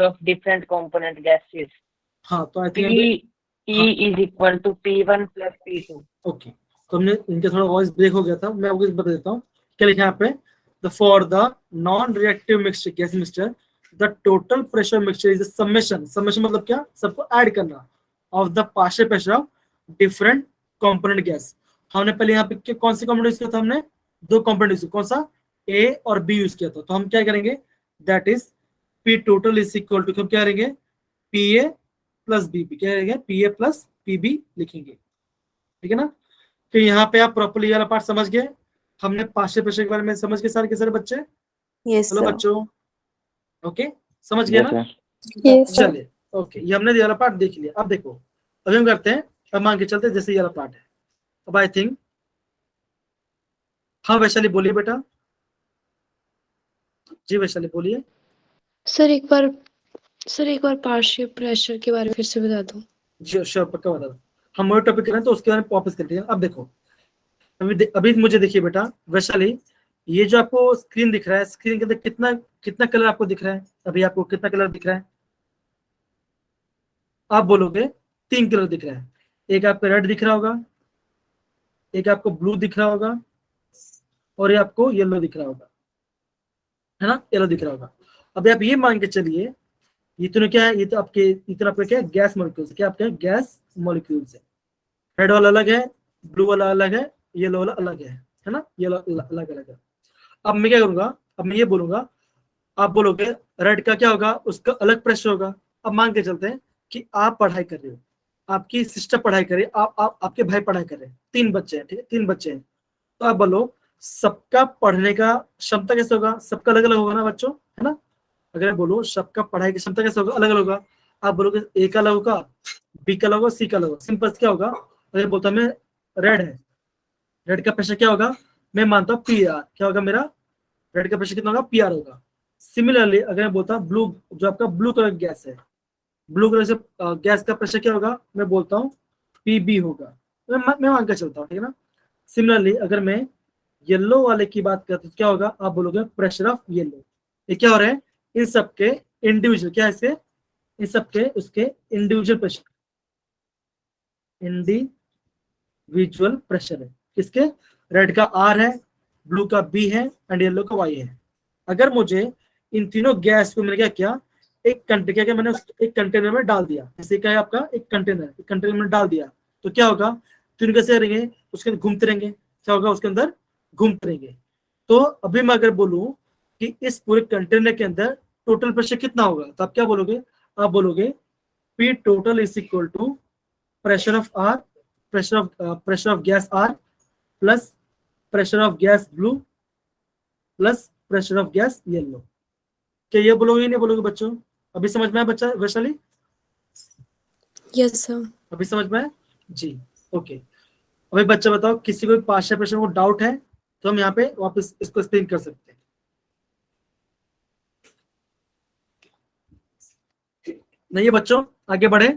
of different component gases. हाँ तो आई P think E is equal to P1 plus P2. Okay, तो हमने इनका थोड़ा वॉइस ब्रेक हो गया था, मैं आपको बता देता हूँ क्या लिखा है यहाँ पे। The for the non reactive mixture, gas mixture, the total pressure mixture is summation. Summation मतलब क्या? सबको ऐड करना of the partial pressure of different component gas. हमने पहले यहाँ पे कौन सी कंपोनेंट यूज किया था? हमने दो कंपोनेंट, कौन सा, ए और बी यूज किया था, तो हम क्या करेंगे, that is P total is equal to, हम क्या करेंगे, P A plus B B, क्या करेंगे, P A plus P B लिखेंगे, ठीक है ना। तो यहाँ पे आप प्रॉपर्ली वाला पार्ट समझ गए, हमने पार्शियल प्रेशर के बारे में समझ गए सारे के सारे बच्चे। Yes, hello sir. बच्चों, ओके, समझ गए Yes, ना। sir. Yes, sir. चलिए, ओके, ये हमने ये वाला पार्ट देख लिया। अब देखो, अभी हम करते हैं, अब मान के चलते हैं जैसे ये वाला पार्ट है। अब आई थिंक, हाँ वैशाली बोलिए बेटा। जी वैशाली बोलिए। सर एक बार पार्शियल प्रेशर के बारे में फिर से बता दो। जी श्योर, पक्का बता दो। हम वही टॉपिक कर रहे हैं तो उसके बारे में वापस करते हैं। अब देखो, अभी मुझे देखिए बेटा वैशाली, ये जो आपको स्क्रीन दिख रहा है, स्क्रीन के अंदर कितना कितना कलर आपको दिख रहा है, अभी आपको कितना कलर दिख रहा है, आप बोलोगे 3 कलर दिख रहा है। एक आपको रेड दिख रहा होगा, एक आपको ब्लू दिख रहा होगा, और ये आपको येलो दिख रहा होगा, है ना, येलो दिख रहा होगा। अभी आप ये मान के चलिए, ये तो क्या है, ये तो आपके इतना आपका क्या है, गैस मॉलिक्यूल्स, क्या आपका गैस मॉलिक्यूल्स है। रेड वाला अलग है, ब्लू वाला अलग है, येलो वाला अलग है ना, येलो अलग अलग है। अब मैं क्या करूंगा, अब मैं ये बोलूंगा, आप बोलोगे रेड का क्या होगा, उसका अलग प्रेशर होगा। अब मान के चलते हैं कि आप पढ़ाई कर रहे हो, आपकी सिस्टर पढ़ाई कर रही है, आप आपके भाई पढ़ाई कर रहे हैं, 3 बच्चे हैं, ठीक है, 3 बच्चे हैं, तो आप बोलो सबका पढ़ने का क्षमता कैसे होगा, सबका अलग अलग होगा ना बच्चों, है ना। अगर बोलो सबका पढ़ाई की क्षमता कैसे होगा, अलग अलग होगा। आप बोलोगे ए का अलग होगा, बी का अलग होगा, सी का अलग होगा। सिंपल क्या होगा, अगर बोलता मैं रेड है, रेड का प्रेशर क्या होगा, मैं मानता हूँ पी आर, क्या होगा मेरा, रेड का प्रेशर कितना होगा, पी आर होगा। सिमिलरली अगर मैं बोलता हूँ ब्लू, जो आपका ब्लू कलर गैस है, ब्लू कलर से गैस का प्रेशर क्या होगा, मैं बोलता हूँ पी बी होगा, मैं मान कर चलता हूँ, ठीक है ना। सिमिलरली अगर मैं येलो वाले की बात करते तो क्या होगा, आप बोलोगे प्रेशर ऑफ येलो। ये क्या हो रहा है, इन सबके इंडिविजुअल, क्या है इसके, इन सबके उसके इंडिविजुअल प्रेशर, इंडिविजुअल प्रेशर है। किसके, रेड का आर है, ब्लू का बी है, एंड येलो का वाई है। अगर मुझे इन तीनों गैस को मैंने क्या किया, एक कंटेनर, क्या मैंने एक कंटेनर में डाल दिया, जैसे क्या है आपका एक कंटेनर में डाल दिया, तो क्या होगा, तीनों कैसे रहेंगे, उसके अंदर घूमते रहेंगे, क्या होगा, उसके अंदर घूमते रहेंगे। तो अभी मैं अगर बोलूं कि इस पूरे कंटेनर के अंदर टोटल प्रेशर कितना होगा, तो आप क्या बोलोगे, आप बोलोगे P total is equal to pressure of R, pressure of gas R plus pressure of gas blue plus pressure of gas yellow. क्या ये बोलोगे, नहीं बोलोगे बच्चों, अभी समझ में आया बच्चा वैशाली, यस सर। अभी समझ में आया जी, ओके। अभी बच्चा बताओ, किसी को पार्शियल प्रेशर को डाउट है तो हम यहाँ पे वापस इसको एक्सप्लेन कर सकते हैं। नहीं है बच्चों, आगे बढ़े,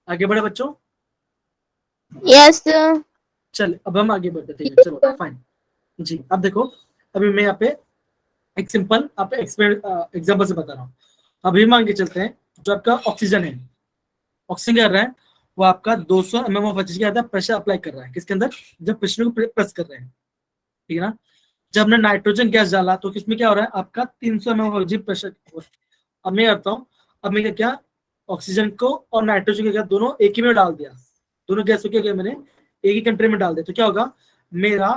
आगे बढ़े बच्चों। Yes, sir. चल अब हम आगे बढ़ते, ठीक है, चलो फाइन जी। अब देखो, अभी मैं यहाँ पे एक सिंपल आप एग्जाम्पल से बता रहा हूँ। अभी मान के चलते हैं, जो आपका ऑक्सीजन है, ऑक्सीजन कर रहा है, वो आपका 200 mm ऑफ क्या आता है, प्रेशर अप्लाई कर रहा है, किसके अंदर, जब प्रेशर को प्रेस कर रहे हैं, ठीक है ना। जब हमने नाइट्रोजन गैस डाला तो किसमें क्या हो रहा है, आपका 300 mm ऑफ प्रेशर। अब मैं करता हूँ, अब मैं क्या, ऑक्सीजन को और नाइट्रोजन को दोनों एक ही में डाल दिया, दोनों गैस को क्या किया मैंने, एक ही कंटेनर में डाल दिया, तो क्या होगा, मेरा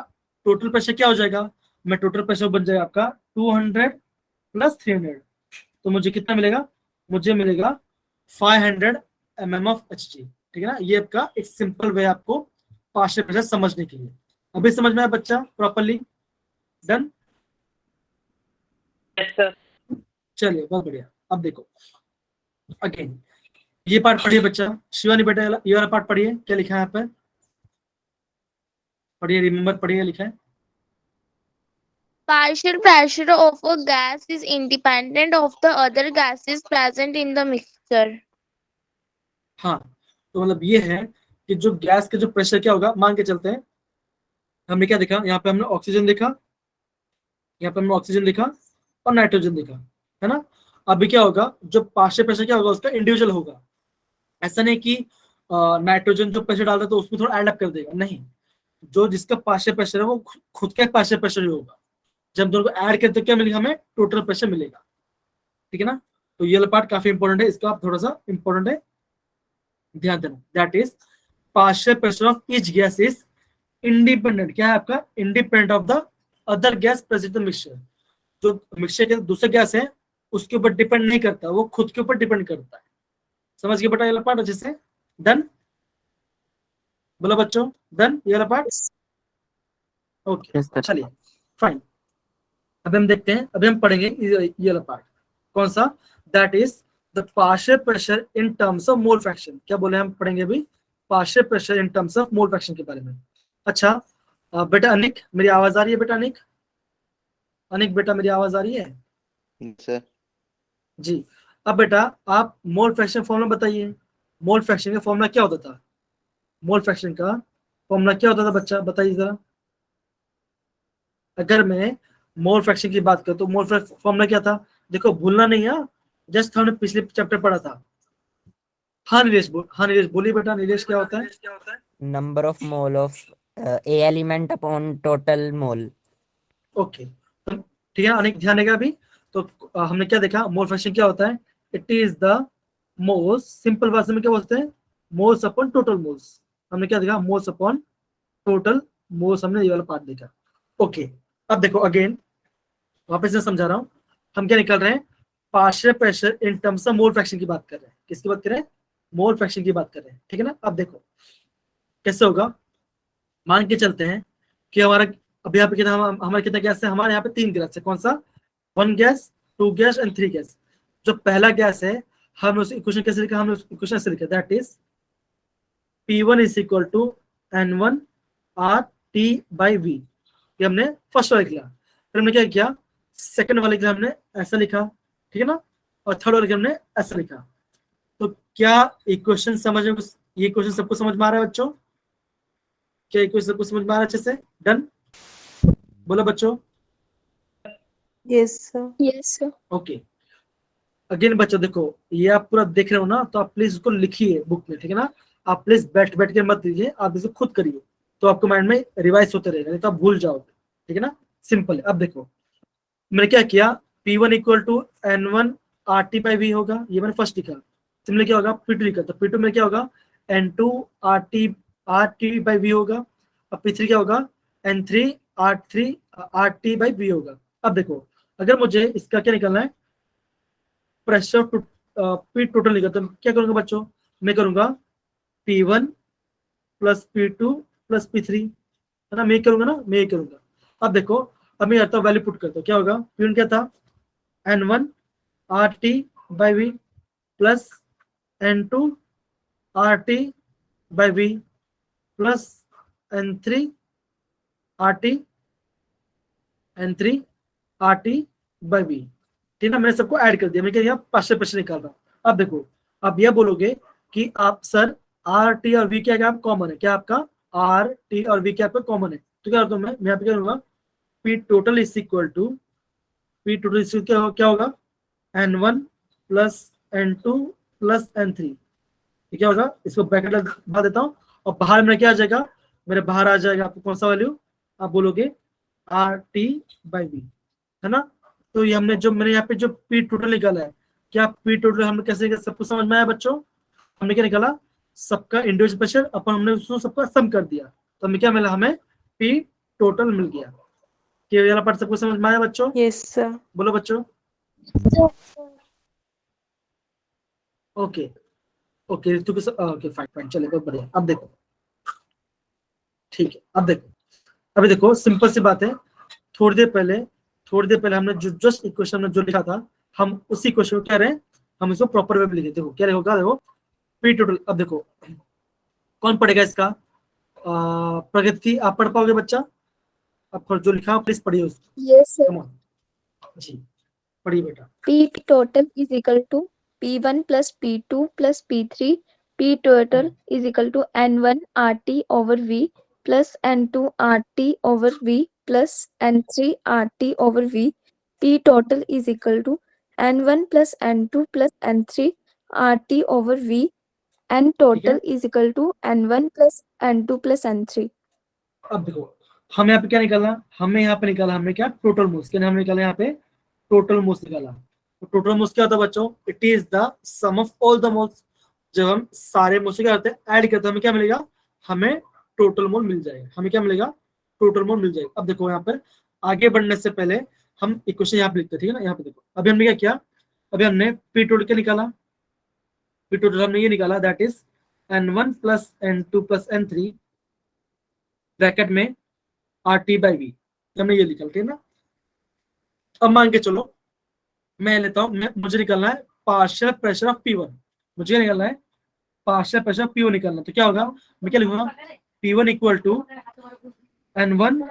टोटल प्रेशर क्या हो जाएगा, मैं टोटल प्रेशर बन जाएगा आपका 200 प्लस 300, तो मुझे कितना मिलेगा, मुझे मिलेगा 500 mm ऑफ Hg, ठीक है ना। ये आपका एक सिंपल वे आपको पार्शियल प्रेशर समझने के लिए। अभी समझ में आया बच्चा प्रॉपर्ली, डन। Yes sir. चलिए बहुत बढ़िया। अब देखो अगेन ये पार्ट पढ़िए बच्चा, शिवानी बेटा ये वाला पार्ट पढ़िए, क्या लिखा है यहाँ पे, पढ़िए, रिमेम्बर पढ़िए, लिखा है Partial pressure of a gas is independent of the other gases present in the mixture. हाँ, तो मतलब ये है कि जो गैस का जो प्रेशर क्या होगा, मान के चलते हैं, हमने क्या देखा, यहाँ पे हमने ऑक्सीजन देखा, यहाँ पे हमने ऑक्सीजन देखा और नाइट्रोजन देखा, है ना। अभी क्या होगा, जो पार्शियल प्रेशर क्या होगा, उसका इंडिविजुअल होगा। ऐसा नहीं कि नाइट्रोजन जो प्रेशर डालता है तो उसमें थोड़ा एड अप कर देगा, नहीं, जो जिसका पार्शियल प्रेशर है वो खुद का पार्शियल प्रेशर ही होगा। जब दोनों को ऐड करते क्या मिलेगा, हमें टोटल प्रेशर मिलेगा, ठीक है ना। तो ये वाला पार्ट काफी इंपॉर्टेंट है, इसका आप थोड़ा सा इंपॉर्टेंट है, ध्यान देना। That is partial pressure of each gas is independent, क्या है आपका, independent of the other gas present mixture, जो मिक्सचर के दूसरे गैस है उसके ऊपर डिपेंड नहीं करता, वो खुद के ऊपर डिपेंड करता है। समझ गए बेटा ये वाला पार्ट अच्छे से? डन? बोलो बच्चों, डन ये वाला पार्ट? Okay Yes, sir. चलिए फाइन। अभी हम देखते हैं, अभी हम पढ़ेंगे ये वाला पार्ट। कौन सा? That is the partial pressure in terms of mole fraction. क्या बोले हम पढ़ेंगे अभी? Partial pressure in terms of mole fraction के बारे में। अच्छा बेटा अनिक, मेरी आवाज आ रही है बेटा? अनिक, अनिक बेटा मेरी आवाज आ रही है? सर जी। अब बेटा आप मोल फ्रैक्शन फॉर्मूला बताइए। मोल फ्रैक्शन का फॉर्मूला क्या होता था? मोल फ्रैक्शन का फॉर्मूला क्या होता था बच्चा, बताइए जरा। अगर मैं मोल फ्रैक्शन की बात करूं तो मोल फ्रैक्शन फॉर्मूला क्या था? देखो भूलना नहीं है, जस्ट हमने पिछले चैप्टर पढ़ा था। हाँ नीलेश हाँ नीलेश बोलिए बेटा, नीलेश क्या होता है? Number of mole of A element upon total mole. Okay ठीक है, अनेक ध्यान देगा अभी। तो हमने क्या देखा, मोल फ्रैक्शन क्या होता है? It is the moles, simple भाषा में क्या बोलते हैं, मोल्स अपॉन टोटल मोल्स। हमने क्या देखा, मोल्स अपॉन टोटल मोल्स, हमने ये वाला पार्ट देखा। ओके अब देखो अगेन वापस से समझा रहा हूं, हम क्या निकाल रहे हैं, partial pressure in terms of mole fraction की बात कर रहे हैं। किसकी बात कर रहे हैं? मोल फ्रैक्शन की बात कर रहे हैं, ठीक है ना। अब देखो कैसे होगा, मान के चलते हैं कि हमारा अभी यहाँ पे कितना, हमारे कितना गैस है, हमारे यहाँ पे 3 गैस है। कौन सा? 1 गैस, 2 गैस एंड 3 गैस। जो पहला गैस है हमने उस इक्वेशन कैसे लिखा, हमने उस इक्वेशन ऐसे लिखा, that is P1 is equal to N1 RT/V। ये हमने फर्स्ट वाला लिखा। फिर हमने क्या किया, सेकंड वाले के लिए हमने ऐसा लिखा, ठीक है ना, और थर्ड वाले के हमने ऐसा लिखा। तो क्या इक्वेशन समझ में, ये क्वेश्चन सबको समझ में आ रहा है बच्चों? क्या इक्वेशन सबको समझ में आ रहा है अच्छे से? डन? बोलो बच्चों। Yes, sir. Yes, sir. Okay again बच्चों देखो, ये आप पूरा देख रहे हो ना, तो आप प्लीज उसको लिखिए बुक में, ठीक है ना। आप प्लीज बैठ बैठ के मत दीजिए, आप इसे खुद करिए, तो आपको माइंड में रिवाइज होते रहेगा, नहीं तो आप भूल जाओगे, ठीक है ना। सिंपल है। अब देखो मैंने क्या किया, P1 equal to N1 RT/V होगा, ये मैंने फर्स्ट लिखा। तुमने क्या होगा, P2 लिखा, तो P2 में क्या होगा, N2 RT/V होगा। अब P3 क्या होगा, N3 RT/V होगा। अब देखो अगर मुझे इसका क्या निकालना है, प्रेशर पी टोटल निकल, तो क्या करूंगा बच्चों, मैं करूंगा P1 plus P2 plus P3, है ना, मैं करूंगा ना, मैं करूंगा। अब देखो अब मैं आता हूँ वैल्यू पुट करता हूँ, क्या होगा, P1 क्या था, N1 RT/V plus N2 RT/V plus N3 RT/V, ठीक है। मैंने सबको ऐड कर दिया, मैं क्या किया, पार्शियल प्रेशर निकाल रहा हूँ। अब देखो अब यह बोलोगे कि आप सर आर टी और वी क्या कॉमन है, क्या आपका आर टी और वी क्या आपका कॉमन है, तो क्या करता हूँ मैं यहाँ पे क्या करूंगा, P total is equal to क्या होगा, N1 plus N2 plus N3, क्या होगा, इसको ब्रैकेट लगा देता हूँ, और बाहर मेरा क्या आ जाएगा, मेरे बाहर आ जाएगा आपको कौन सा वैल्यू, आप बोलोगे RT/V, है ना। तो ये हमने जो मैंने यहाँ पे जो पी टोटल निकाला है, क्या पी टोटल हमने कैसे सबको समझ में आया बच्चों? हमने क्या निकाला, सबका इंडिविजुअल प्रेशर अपन हमने उसको सबका सम कर दिया, तो हमें क्या मिला, हमें पी टोटल मिल गया। क्या ये वाला पार्ट सबको समझ में आया बच्चों? Yes, sir. बोलो बच्चों। ओके ओके तो ओके फाइन फाइन, चलिए बहुत बढ़िया। अब देखो ठीक है, अब देखो अभी देखो सिंपल सी बात है, थोड़ी देर पहले हमने जो जस्ट इक्वेशन में जो लिखा था, हम उसी क्वेश्चन को क्या रहे हैं, हम इसको प्रॉपर वे में लिखे। देखो क्या होगा, देखो पी टोटल। अब देखो कौन पढ़ेगा इसका, प्रगति आप पढ़ पाओगे बच्चा? अब जो लिखा प्लीज पढ़िए उसको। Yes, sir. कम ऑन जी, पढ़िए बेटा। P total is equal to P1 plus P2 plus P3. P total is equal to N1 RT over V plus N2 RT over V plus N3 RT over V. P total is equal to N1 plus N2 plus N3 RT over V. N total is equal to N1 plus N2 plus N3. अब देखो हमें यहाँ पे क्या निकाला, हमने यहाँ पे निकाला, हमने क्या टोटल मोल्स, क्या हमने निकाला यहाँ पे टोटल मोल्स निकाला। तो टोटल मोल्स क्या होता है बच्चों, it is the sum of all the moles. जब हम सारे मोल्स क्या करते हैं, ऐड करते हैं, हमें क्या मिलेगा, हमें टोटल मोल मिल जाएगा, हमें क्या मिलेगा, टोटल मोल मिल जाएगा। अब देखो यहाँ पर आगे बढ़ने से पहले हम इक्वेशन यहाँ पे लिखते हैं, ठीक है ना। यहाँ पे देखो अभी हमने क्या किया, अभी हमने पी टोटल क्या निकाला, पी टोटल हमने ये निकाला, that is n1 plus n2 plus n3 bracket में RT बाई वी, हमने ये निकाल, ठीक है ना। अब मान के चलो मैं लेता हूँ, मुझे निकालना है पार्शियल प्रेशर ऑफ P1, मुझे क्या निकालना है, पार्शियल प्रेशर ऑफ P1 निकालना। तो क्या होगा, मैं क्या लिखूंगा, P1 equal to N1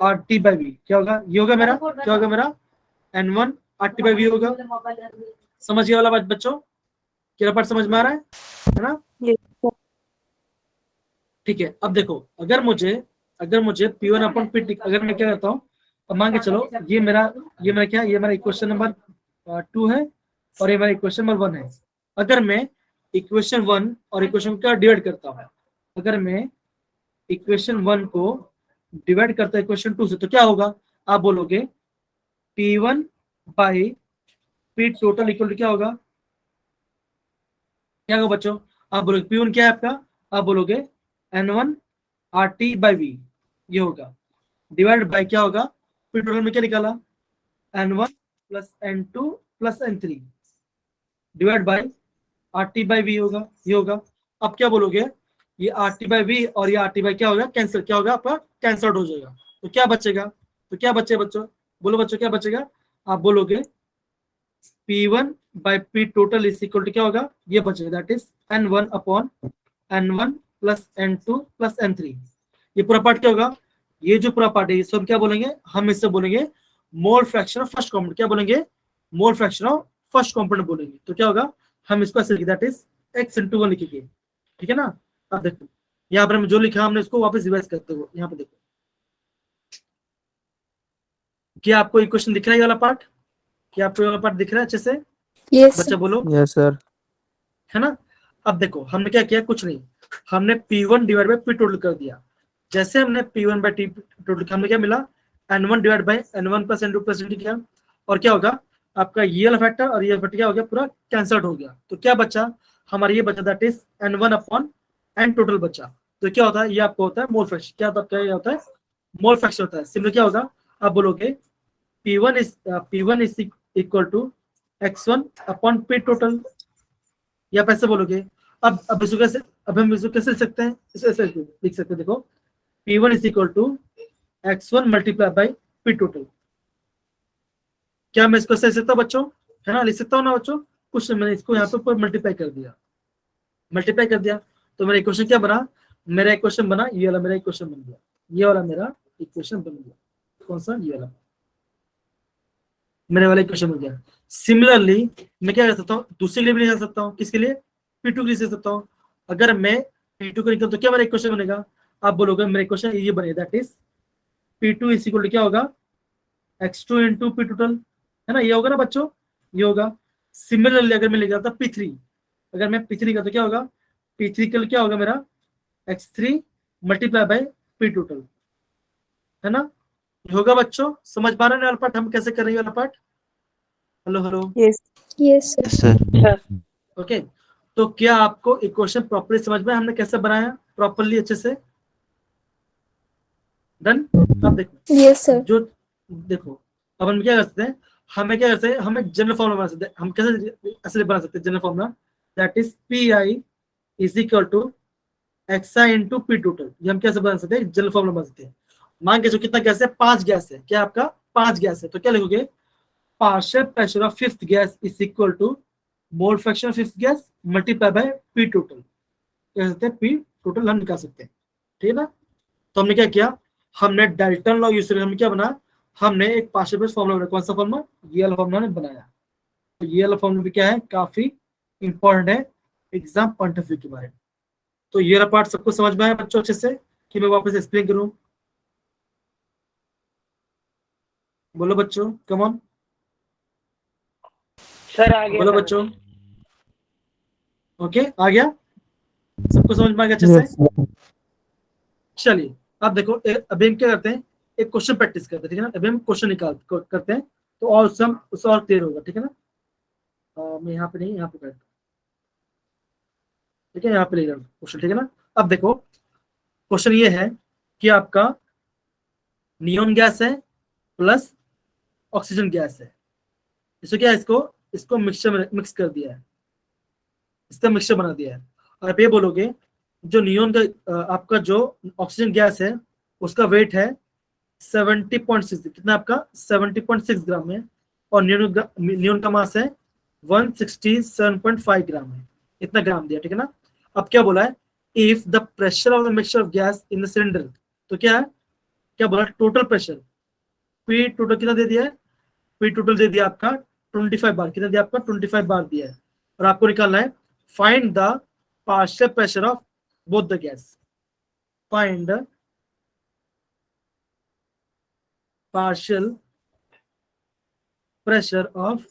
RT by V, क्या होगा, ये होगा मेरा, क्या होगा मेरा, N1 RT बाई वी होगा। समझ गया वाला बात बच्चों, क्या पार्ट समझ में आ रहा है ना। ठीक है, अब देखो अगर मुझे P1 अपॉन P, अगर मैं क्या करता हूँ, अब मान के चलो ये मेरा क्या, ये मेरा इक्वेशन नंबर 2 है और ये मेरा इक्वेशन नंबर 1 है। अगर मैं इक्वेशन 1 और इक्वेशन का डिवाइड करता हूँ, अगर मैं इक्वेशन 1 को डिवाइड करता हूँ इक्वेशन 2 से, तो क्या होगा, आप बोलोगे P1 by P total equal to क्या होगा, क्या होगा बच्चों, आप बोलोगे P1 क्या है आपका, आप बोलोगे N1 RT बाई वी, ये होगा डिवाइड बाय क्या होगा, P टोटल में क्या निकाला, N1 plus N2 plus N3 divide by RT by V होगा, ये होगा। अब क्या बोलोगे, ये RT बाई वी और ये RT बाई क्या होगा, कैंसिल, क्या होगा आपका, कैंसल्ड हो जाएगा। तो क्या बचेगा, तो क्या बचे बच्चों, बोलो बच्चों क्या बचेगा, आप बोलोगे P1 by P total is equal to क्या होगा, ये बचेगा, that is N1 upon N1 plus N2 plus N3। ये पूरा पार्ट क्या होगा, ये जो पूरा पार्ट है इसको हम क्या बोलेंगे, हम इससे बोलेंगे मोल फ्रैक्शन ऑफ फर्स्ट कंपोनेंट, क्या बोलेंगे, मोल फ्रैक्शन ऑफ फर्स्ट कंपोनेंट बोलेंगे। तो क्या होगा, हम इसको ऐसे लिखेंगे, दैट इज x इंटू 1 लिखेंगे, ठीक है ना। अब देखो यहाँ पर हम जो लिखा हमने इसको वापस रिवाइज करते हुए, यहाँ पे देखो क्या आपको इक्वेशन दिख रहा है, ये वाला पार्ट, क्या आपको ये वाला पार्ट दिख रहा है अच्छे से, Yes. बच्चा बोलो, Yes, sir. है ना। अब देखो हमने क्या किया, कुछ नहीं, हमने P1 divide by P total कर दिया। जैसे हमने P1 बाय T टोटल किया, हमें क्या मिला, N1 divide by N1 plus N2 plus N3 किया, और क्या होगा आपका ये वाला फैक्टर और ये वाला फैक्टर क्या हो गया, पूरा कैंसल्ड हो गया। तो क्या बचा हमारा, ये बचा that is N1 upon N total बचा। तो क्या होता है, ये आपको होता है मोल फ्रैक्शन, क्या होता है मोल फ्रैक्शन होता है। सिंपल क्या होगा, आप बोलोगे P1 is equal to x1 upon P total, या आप ऐसे बोलोगे। अब इसको कैसे, अब हम इसको कैसे लिख सकते हैं, इसे ऐसे लिख सकते हैं, देखो P1 is equal to x1 multiply by P total. क्या मैं इसको ऐसे लिख सकता हूँ बच्चों, है ना, लिख सकता हूँ ना बच्चों, कुछ मैंने इसको यहाँ पे ऊपर मल्टीप्लाई कर दिया, तो मेरा इक्वेशन क्या बना, मेरा इक्वेशन बना ये वाला, मेरा इक्वेशन बन गया, ये वाला मेरा इक्वेशन बन गया, कौन सा, ये वाला मेरे वाला इक्वेशन बन गया। सिमिलरली मैं क्या कर सकता हूँ, दूसरे के लिए भी निकाल सकता हूँ, किसके लिए, P2 के लिए सकता हूँ। अगर मैं P2 को निकाल तो क्या मेरा इक्वेशन बनेगा, आप बोलोगे मेरा इक्वेशन ये बनेगा, that is P2 is equal to क्या होगा, x2 इंटू P टोटल, है ना, ये होगा ना बच्चों, ये होगा। सिमिलरली अगर मैं लिख था P3, अगर मैं P3 का तो क्या होगा, P3 के लिए क्या होगा मेरा x3 multiply by P total, है ना, ये होगा बच्चों। समझ पा रहे हैं वाला पार्ट हम कैसे कर रहे हैं वाला part, hello Yes. Yes, sir. Yes, sir. Okay. तो क्या आपको इक्वेशन प्रॉपर्ली समझ में हमने कैसे बनाया प्रॉपर्ली अच्छे से, डन। अब देखो Yes, sir. जो देखो अब हम क्या कर सकते हैं, हमें क्या कर सकते हैं, हमें जनरल फॉर्मूला बना सकते हैं, हम कैसे ऐसे बना सकते हैं general formula, that is PI is equal to XI into P total. ये हम कैसे बना सकते हैं, जनरल फॉर्मूला बना सकते हैं। मान के जो कितना गैस है, 5 गैस है, क्या आपका 5 गैस है, तो क्या लिखोगे, partial pressure of fifth gas is equal to mole fraction of fifth gas multiply by P total, कह सकते हैं P टोटल हम निकाल सकते हैं, ठीक है ना। तो हमने क्या किया, हमने डाल्टन लॉ यूज करके हमने क्या बना, हमने एक पार्शियल प्रेशर फॉर्मूला बनाया, कौन सा फॉर्मूला, ये वाला फॉर्मूला ने बनाया। तो ये वाला फॉर्मूला भी क्या है, काफी इंपॉर्टेंट है एग्जाम पॉइंट ऑफ व्यू के बारे में। तो ये वाला पार्ट सबको समझ में आया बच्चों अच्छे से, कि मैं वापस एक्सप्लेन करूं, बोलो बच्चों, कम ऑन सर आ गया बोलो सर। बच्चों, ओके आ गया, सबको समझ में आ गया अच्छे से। चलिए अब देखो अभी हम क्या करते हैं, एक क्वेश्चन प्रैक्टिस करते हैं, ठीक है ना। अभी हम क्वेश्चन करते हैं, तो और उससे और क्लियर होगा, ठीक है ना। मैं यहाँ पे नहीं, यहाँ पे करता हूँ, ठीक है, यहाँ पे ले रहा हूँ क्वेश्चन, ठीक है ना। अब देखो क्वेश्चन ये है कि आपका नियोन गैस है प्लस ऑक्सीजन गैस है, इसको क्या है, इसको मिक्सचर में मिक्स कर दिया है, इसका मिक्सचर बना दिया है। और आप ये बोलोगे जो नियोन का आपका जो ऑक्सीजन गैस है उसका वेट है 70.6, कितना आपका 70.6 ग्राम है, और नियोन का मास है 167.5 ग्राम है, इतना ग्राम दिया, ठीक है ना। अब क्या बोला है, if the pressure of the mixture of gas in the cylinder, तो क्या है, क्या बोला, टोटल प्रेशर, पी टोटल कितना दे दिया है, पी टोटल दे दिया आपका 25 बार, कितना दिया आपका 25 बार दिया है, और आपको निकालना है find the partial pressure of both the gas, find the partial pressure of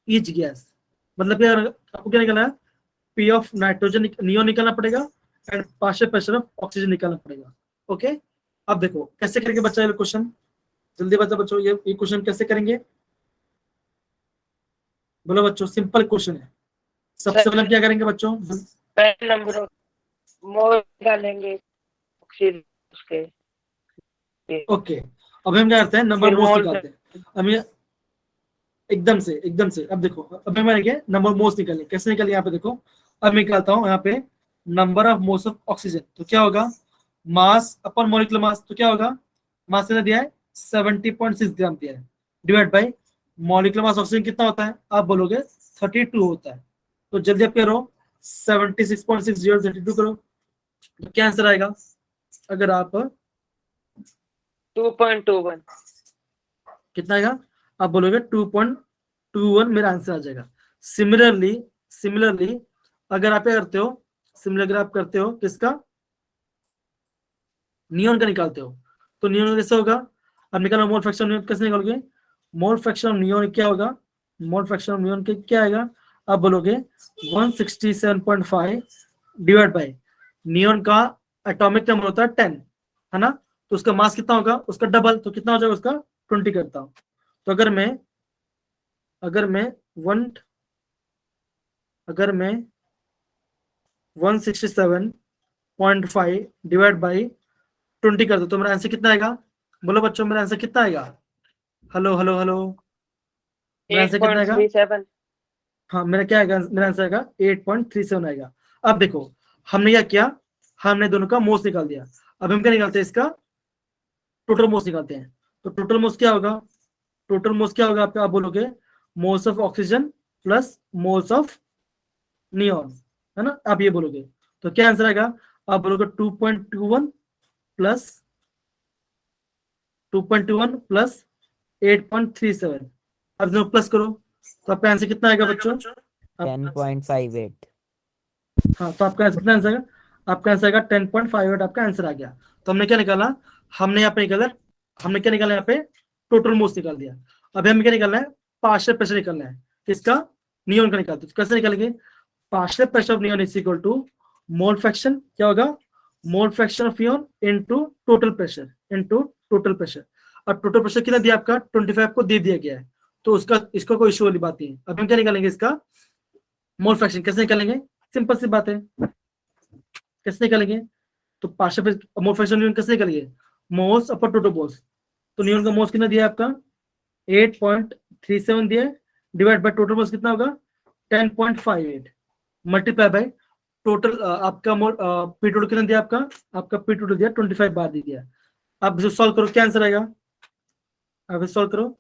each gas, मतलब यार आपको क्या निकालना है, पी ऑफ नाइट्रोजन नियोन निकालना पड़ेगा and partial pressure of oxygen निकालना पड़ेगा। ओके, अब देखो कैसे करेंगे बच्चा ये क्वेश्चन, जल्दी बता बच्चों, ये क्वेश्चन कैसे करेंगे, बोलो बच्चों, सिंपल क्वेश्चन है। सबसे पहले क्या करेंगे बच्चों, पहले नंबर मोल निकालेंगे ऑक्सीजन उसके। ओके, अब हम क्या करते हैं, नंबर फिर मोल्स मोल निकालते हैं। अब ये एकदम से अब देखो, अब हम मानेंगे नंबर मोल्स निकालेंगे, कैसे निकालेंगे, यहाँ पे देखो, अब मैं निकालता हूँ यहाँ पे number of moles of oxygen, तो क्या होगा, मास अपन मॉलिक्यूलर मास, तो क्या होगा, मास कितना दिया है 70.6 ग्राम दिया है, divide by molecular mass oxygen कितना होता है, आप बोलोगे 32 होता है, तो जल्दी आप करो 76.6 32 करो, तो क्या आंसर आएगा, अगर आप 2.21 कितना आएगा, आप बोलोगे 2.21 मेरा आंसर आ जाएगा। सिमिलरली अगर आप क्या करते हो, सिमिलर आप करते हो किसका, नियोन का निकालते हो, तो नियोन कैसे होगा, अब निकालो मोल फ्रैक्शन नियोन, कैसे निकालोगे, मोल फ्रैक्शन नियोन क्या होगा, मोल फ्रैक्शन नियोन के क्या आएगा, आप बोलोगे 167.5 डिवाइड बाय नियोन का एटॉमिक नंबर होता है 10, है ना, तो उसका मास कितना होगा, उसका डबल, तो कितना हो जाएगा उसका 20 करता हूं, तो अगर मैं 167.5 डिवाइड बाई 20 कर दो, तो मेरा आंसर कितना आएगा, बोलो बच्चों मेरा आंसर कितना आएगा, हेलो हेलो हेलो, मेरा आंसर कितना आएगा, 8.37 हाँ मेरा क्या आएगा, मेरा आंसर आएगा 8.37 आएगा। अब देखो हमने क्या किया, हमने दोनों का मोल्स निकाल दिया, अब हम क्या निकालते हैं, इसका टोटल मोल्स निकालते हैं, तो टोटल मोल्स क्या होगा, टोटल मोल्स क्या होगा आपका, आप बोलोगे moles of oxygen plus moles of neon, है ना, आप ये बोलोगे, तो क्या आंसर आएगा, आप बोलोगे 2.21 प्लस 8.37, अब दोनों प्लस करो, तो आपका आंसर कितना आएगा बच्चों, 10.58। हाँ, तो आपका आंसर कितना आंसर आएगा, आपका आंसर आएगा 10.58, आपका आंसर आ गया। तो हमने क्या निकाला, हमने यहाँ पे निकाला, हमने क्या निकाला, यहाँ पे टोटल मोल्स निकाल दिया। अब हमें क्या निकालना है, पार्शियल प्रेशर निकालना है, किसका, नियोन का निकालते हैं, कैसे निकालेंगे, partial pressure of neon is equal to mole fraction, क्या होगा, mole fraction of neon into total pressure, और टोटल प्रेशर कितना दिया आपका 25 को दे दिया गया है, तो उसका इसका कोई इशू वाली बात नहीं है। अब हम क्या निकालेंगे, इसका मोल फ्रैक्शन कैसे निकालेंगे, सिंपल सी बात है, कैसे निकालेंगे, तो पार्शियल मोल फ्रैक्शन नियोन कैसे निकालेंगे, मोल्स अपॉन टोटल मोल्स, तो नियोन का मोल्स कितना दिया है आपका 8.37 दिया है, डिवाइड बाय टोटल मोल्स कितना होगा 10.58 मल्टीप्लाई बाय टोटल आपका मोल पी टोटल कितना दिया आपका पी टोटल दिया 25 बार दे दिया। आप इसे सॉल्व करो, क्या आंसर आएगा, आप इसे सॉल्व करो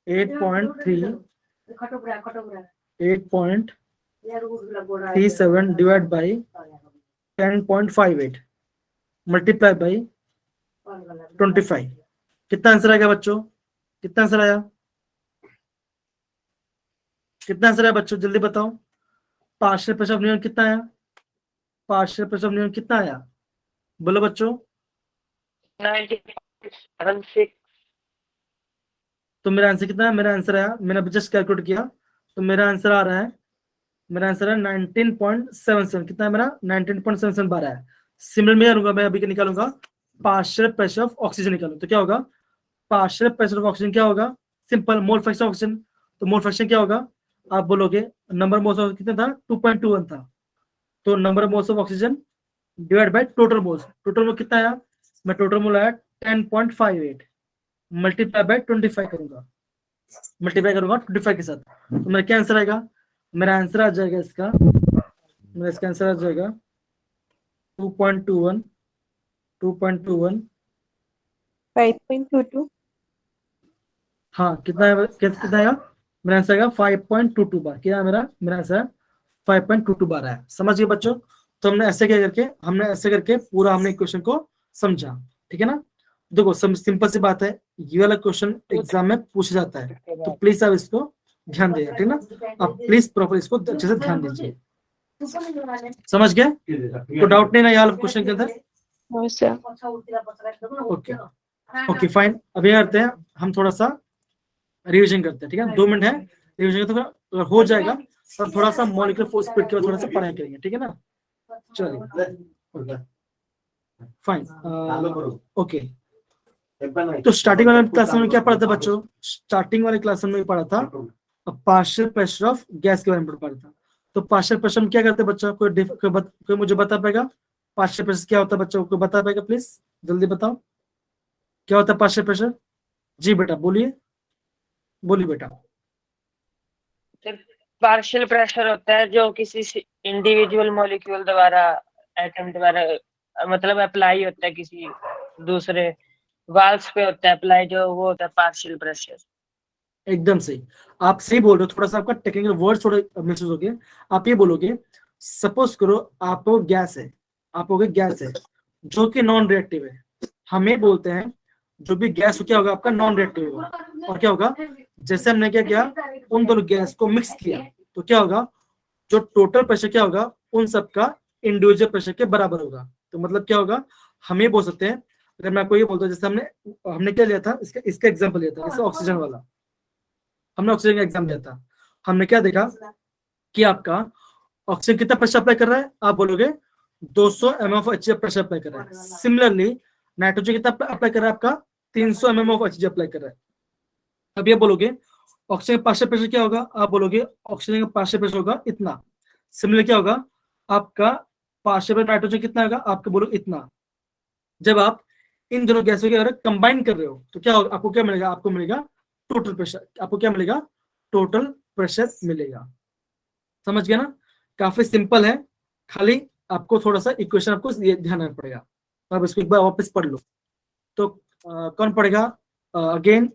8.37 डिवाइड बाय 10.58 मल्टीप्लाई बाय 25, कितना आंसर आएगा बच्चों, कितना आंसर आया, कितना आंसर आया बच्चों, जल्दी बताओ, पार्शियल प्रेशर ऑफ नियोन कितना आया, पार्शियल प्रेशर ऑफ नियोन कितना आया, बोलो बच्चों, 90.76 तो मेरा आंसर कितना है, मेरा आंसर आया, मैंने जस्ट कैलकुलेट किया, तो मेरा आंसर आ रहा है, मेरा आंसर है 19.77, कितना है मेरा 19.77 बार है। सिमिलर में करूंगा, मैं अभी निकालूंगा पार्शियल प्रेशर ऑफ ऑक्सीजन निकालूं, तो क्या होगा, पार्शियल प्रेशर ऑफ ऑक्सीजन क्या होगा, सिंपल मोल फ्रैक्शन ऑक्सीजन, तो मोल फ्रैक्शन क्या होगा, आप बोलोगे नंबर मोल्स ऑफ कितना था 2.21 था, तो number moles of oxygen divide by total moles. Total mole कितना आया, मैं टोटल मोल आया 10.58 मल्टीप्लाई बाय 25 करूंगा, मल्टीप्लाई करूंगा 25 के साथ, तो मेरा क्या आंसर आएगा, मेरा आंसर आ जाएगा इसका, मेरा इसका आंसर आ जाएगा 2.21 5.22 हाँ कितना है, कितना आएगा, मेरा आंसर आएगा 5.22 बार। क्या है मेरा आंसर 5.22 बार है। समझ गए बच्चों? तो हमने ऐसे करके पूरा हमने क्वेश्चन को समझा, ठीक है ना। देखो सिंपल सी बात है, ये वाला क्वेश्चन एग्जाम में पूछा जाता है, तो प्लीज आप इसको ध्यान दीजिए, ठीक ना, आप प्लीज प्रॉपर इसको अच्छे से ध्यान दीजिए। समझ गए? तो डाउट नहीं ना यार क्वेश्चन के अंदर? No sir. Okay okay fine. अभी करते हैं हम थोड़ा सा रिवीजन करते हैं, ठीक है, 2 मिनट है रिवीजन का, तो फिर हो जाएगा, और थोड़ा सा मॉलिक्यूलर फोर्स स्पीड के बाद थोड़ा सा पढ़ाई करेंगे, ठीक है ना। चलिए फाइन, ओके। तो स्टार्टिंग वाले क्लास में क्या पढ़ा था बच्चों, स्टार्टिंग वाले क्लास में पढ़ा था पार्शियल प्रेशर ऑफ गैस के बारे में पढ़ा था। तो पार्शियल प्रेशर में क्या करते हैं बच्चों, कोई मुझे बता पाएगा पार्शियल प्रेशर क्या होता है, बच्चों को बता पाएगा प्लीज, जल्दी बताओ क्या होता है पार्शियल प्रेशर। जी बेटा बोलिए बेटा। पार्शियल प्रेशर होता है जो किसी इंडिविजुअल मॉलिक्यूल द्वारा, एटम द्वारा मतलब अप्लाई होता है किसी दूसरे वाल्स पे होता है अप्लाई, जो वो होता है पार्शियल प्रेशर। एकदम सही, आप सही बोल रहे हो, थोड़ा सा आपका टेक्निकल वर्ड थोड़ा मिसयूज हो गया। आप ये बोलोगे, सपोज करो आप गैस है जो कि नॉन रिएक्टिव है, हम ये बोलते हैं जो भी गैस क्या होगा आपका नॉन रिएक्टिव होगा, और क्या होगा, जैसे हमने क्या किया, उन दोनों गैस को मिक्स किया, तो क्या होगा, जो टोटल प्रेशर क्या होगा उन सबका इंडिविजुअल प्रेशर के बराबर होगा। तो मतलब क्या होगा, हम ये बोल सकते हैं, अगर मैं आपको ये बोलता हूँ, जैसे हमने क्या लिया था, इसका एग्जाम्पल लिया था, जैसे ऑक्सीजन वाला, हमने ऑक्सीजन का एग्जाम लिया था, हमने क्या देखा कि आपका ऑक्सीजन कितना प्रेशर अप्लाई कर रहा है, आप बोलोगे 200 mm of HG pressure apply कर रहा है। सिमिलरली नाइट्रोजन कितना अप्लाई कर रहा है, आपका 300 mm ऑफ HG अप्लाई कर रहा है। अब ये बोलोगे ऑक्सीजन का पार्शियल प्रेशर क्या होगा, आप बोलोगे ऑक्सीजन का पार्शियल प्रेशर होगा इतना। सिमिलर क्या होगा, आपका पार्शियल नाइट्रोजन कितना होगा, आपको बोलो इतना। जब आप इन दोनों गैसों के कंबाइन कर रहे हो तो क्या होगा, आपको क्या मिलेगा, आपको मिलेगा टोटल प्रेशर, आपको क्या मिलेगा, टोटल प्रेशर मिलेगा। समझ गया ना, काफी सिंपल है, खाली आपको थोड़ा सा इक्वेशन आपको ध्यान रखना पड़ेगा। तो आप इसको एक बार वापस पढ़ लो। तो कौन पढ़ेगा अगेन,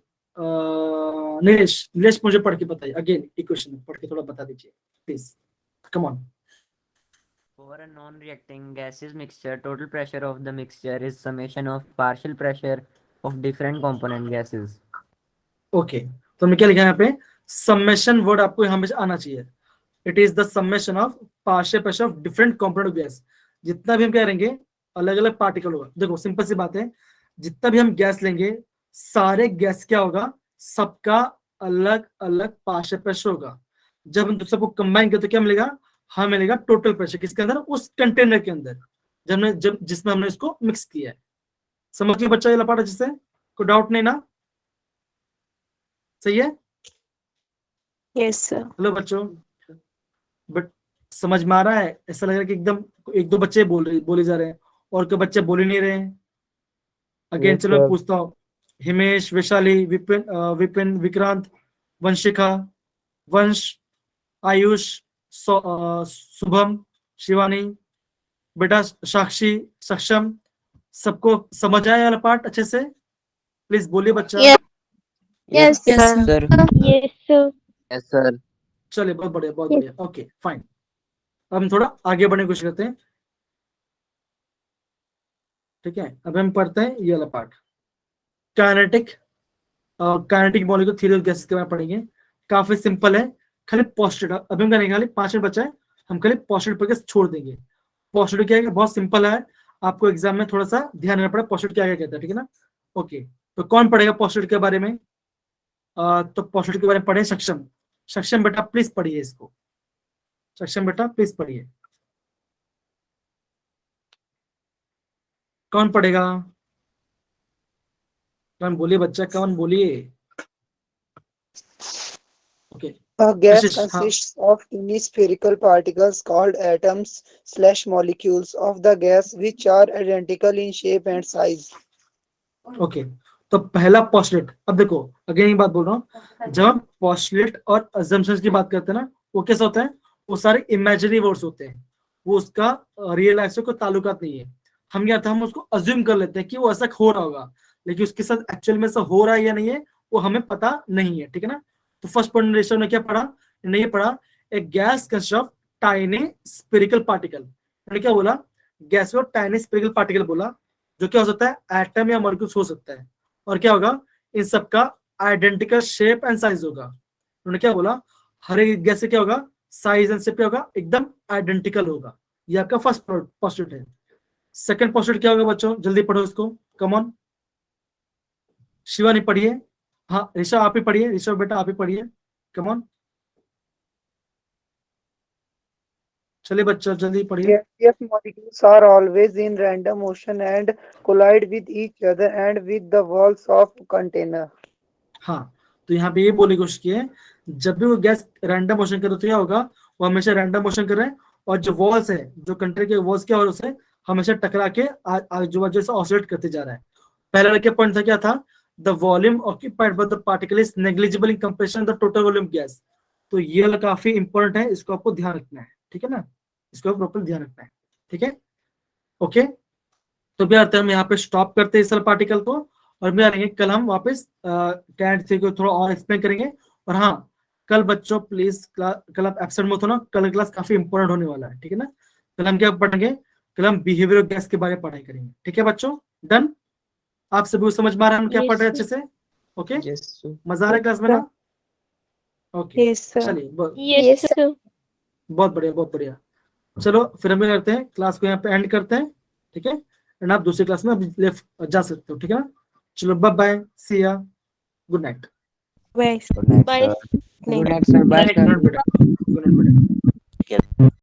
नीलेश मुझे पढ़ के बताइए अगेन, इक्वेशन पढ़ के थोड़ा बता दीजिए please, come on. For a non-reacting gaseous mixture, total pressure of the mixture is summation of partial pressure of different component gases. Okay तो मैं क्या लिखा है यहाँ पे, समेशन वर्ड आपको यहाँ पे आना चाहिए। It is the summation of partial pressure of different component gas. जितना भी हम क्या करेंगे, अलग अलग पार्टिकल होगा। देखो सिंपल सी बात है, जितना भी हम गैस लेंगे, सारे गैस क्या होगा, सबका अलग अलग पार्शियल प्रेशर होगा। जब हम सबको कंबाइन करते तो क्या मिलेगा, हमें मिलेगा टोटल प्रेशर, किसके अंदर, उस कंटेनर के अंदर जिसमें हमने इसको मिक्स किया है। समझ गए बच्चा ये लपाट अच्छे से, कोई डाउट नहीं ना, सही है? Yes sir. हेलो बच्चों, बट समझ में आ रहा है? ऐसा लग रहा है कि एकदम एक दो बच्चे बोले जा रहे हैं और कोई बच्चे बोल ही नहीं रहे हैं। अगेन Yes, चलो मैं sir. पूछता हूँ, हिमेश, वैशाली, विपिन, विक्रांत, वंशिका, वंश, आयुष, शुभम, शिवानी, बेटा साक्षी, सक्षम, सबको समझ आया वाला पार्ट अच्छे से? प्लीज बोलिए बच्चा। Yes, Yes, Sir. yes, sir. Yes, sir. चलिए बहुत बढ़िया, ओके फाइन। अब हम थोड़ा आगे बढ़ने की कोशिश करते हैं, ठीक है। अब हम पढ़ते हैं ये वाला part, kinetic molecular theory of gases के बारे में पढ़ेंगे। काफी सिंपल है, खाली पोस्टुलेट अभी हम करेंगे, खाली 5 मिनट बचा है, हम खाली पोस्टुलेट पढ़ के छोड़ देंगे। पोस्टुलेट क्या है, बहुत सिंपल है, आपको एग्जाम में थोड़ा सा ध्यान रखना पड़ेगा पोस्टुलेट क्या कहता है, ठीक है ना। ओके तो कौन पढ़ेगा पोस्टुलेट के बारे में? तो पोस्टुलेट के बारे में पढ़े सक्षम बेटा प्लीज पढ़िए इसको, सक्षम बेटा प्लीज पढ़िए। कौन पढ़ेगा, कौन बोलिए बच्चा, कौन बोलिए। ओके A gas Ashish, हाँ. consists of tiny spherical particles called atoms/molecules of the gas which are identical in shape and size. Okay तो पहला पोस्टुलेट, अब देखो अगेन एक बात बोल रहा हूँ, जब हम पोस्टुलेट और अजम्पशंस की बात करते हैं ना, वो कैसा होता है, वो सारे इमेजिनरी वर्ड्स होते हैं, वो उसका रियल लाइफ से कोई ताल्लुकात नहीं है। हम क्या था, हम उसको अज्यूम कर लेते हैं कि वो ऐसा हो रहा होगा, लेकिन उसके साथ एक्चुअल में ऐसा हो रहा है या नहीं है वो हमें पता नहीं है, ठीक है ना। तो फर्स्ट पॉइंट ने क्या पढ़ा, नहीं पढ़ा, एक gas consist of tiny spherical particle, क्या बोला, गैस में टाइनी स्फेरिकल पार्टिकल बोला, जो क्या हो सकता है, एटम या मॉलिक्यूल्स हो सकता है, और क्या होगा, इन सबका आइडेंटिकल शेप एंड साइज होगा। उन्होंने क्या बोला, हर एक गैस से क्या होगा, साइज एंड शेप क्या होगा, एकदम आइडेंटिकल होगा। ये आपका फर्स्ट पोस्टुलेट है। सेकंड पोस्टुलेट क्या होगा बच्चों, जल्दी पढ़ो इसको, कम ऑन। शिवानी पढ़िए, हाँ ऋषभ आप ही पढ़िए, ऋषभ बेटा आप ही पढ़िए, कम ऑन, चलिए बच्चों जल्दी पढ़िए। Gaseous molecules are always in random motion and collide with each other and with the walls of container. हाँ, तो यहाँ पे ये बोलने की कोशिश की है, जब भी वो गैस रैंडम मोशन करे तो क्या होगा, वो हमेशा रैंडम मोशन कर रहे हैं, और जो वॉल्स है, जो कंटेनर के वॉल्स क्या हो रहे हैं, उसे हमेशा टकरा के आजू बाजू से ऑसिलेट करते जा रहा है। पहला क्या पॉइंट था, क्या था, the volume occupied by the particle is negligible in comparison the total volume gas. तो ये वाला काफी इंपॉर्टेंट है, इसको आपको ध्यान रखना है, ठीक है ना, इसको प्रॉपर ध्यान रखना है, ठीक है, ओके। तो भी हम यहाँ पे स्टॉप करते हैं इस वाले पार्टिकल को, और भी आएंगे कल हम वापस कैट थ्री को थोड़ा और एक्सप्लेन करेंगे। और हाँ, कल बच्चों प्लीज कल आप एब्सेंट मत होना, कल क्लास काफी इंपॉर्टेंट होने वाला है, ठीक है ना। कल हम क्या पढ़ेंगे, कल हम बिहेवियर ऑफ गैस के बारे में पढ़ाई करेंगे, ठीक है बच्चों, डन। आप सभी को समझ में आ रहा है हम क्या पढ़ रहे हैं अच्छे से, ओके, मजा आ रहा है क्लास में ना, ओके, Yes, sir. चलिए Yes, sir. बहुत बढ़िया बहुत बढ़िया। चलो फिर हम करते हैं, क्लास को यहाँ पे एंड करते हैं, ठीक है, एंड आप दूसरी क्लास में अभी लेफ्ट जा सकते हो, ठीक है ना। चलो बाय बाय, सी या, good night. Bye. Good night, Bye. sir. Good night, sir. Bye, sir. Good night बेटा।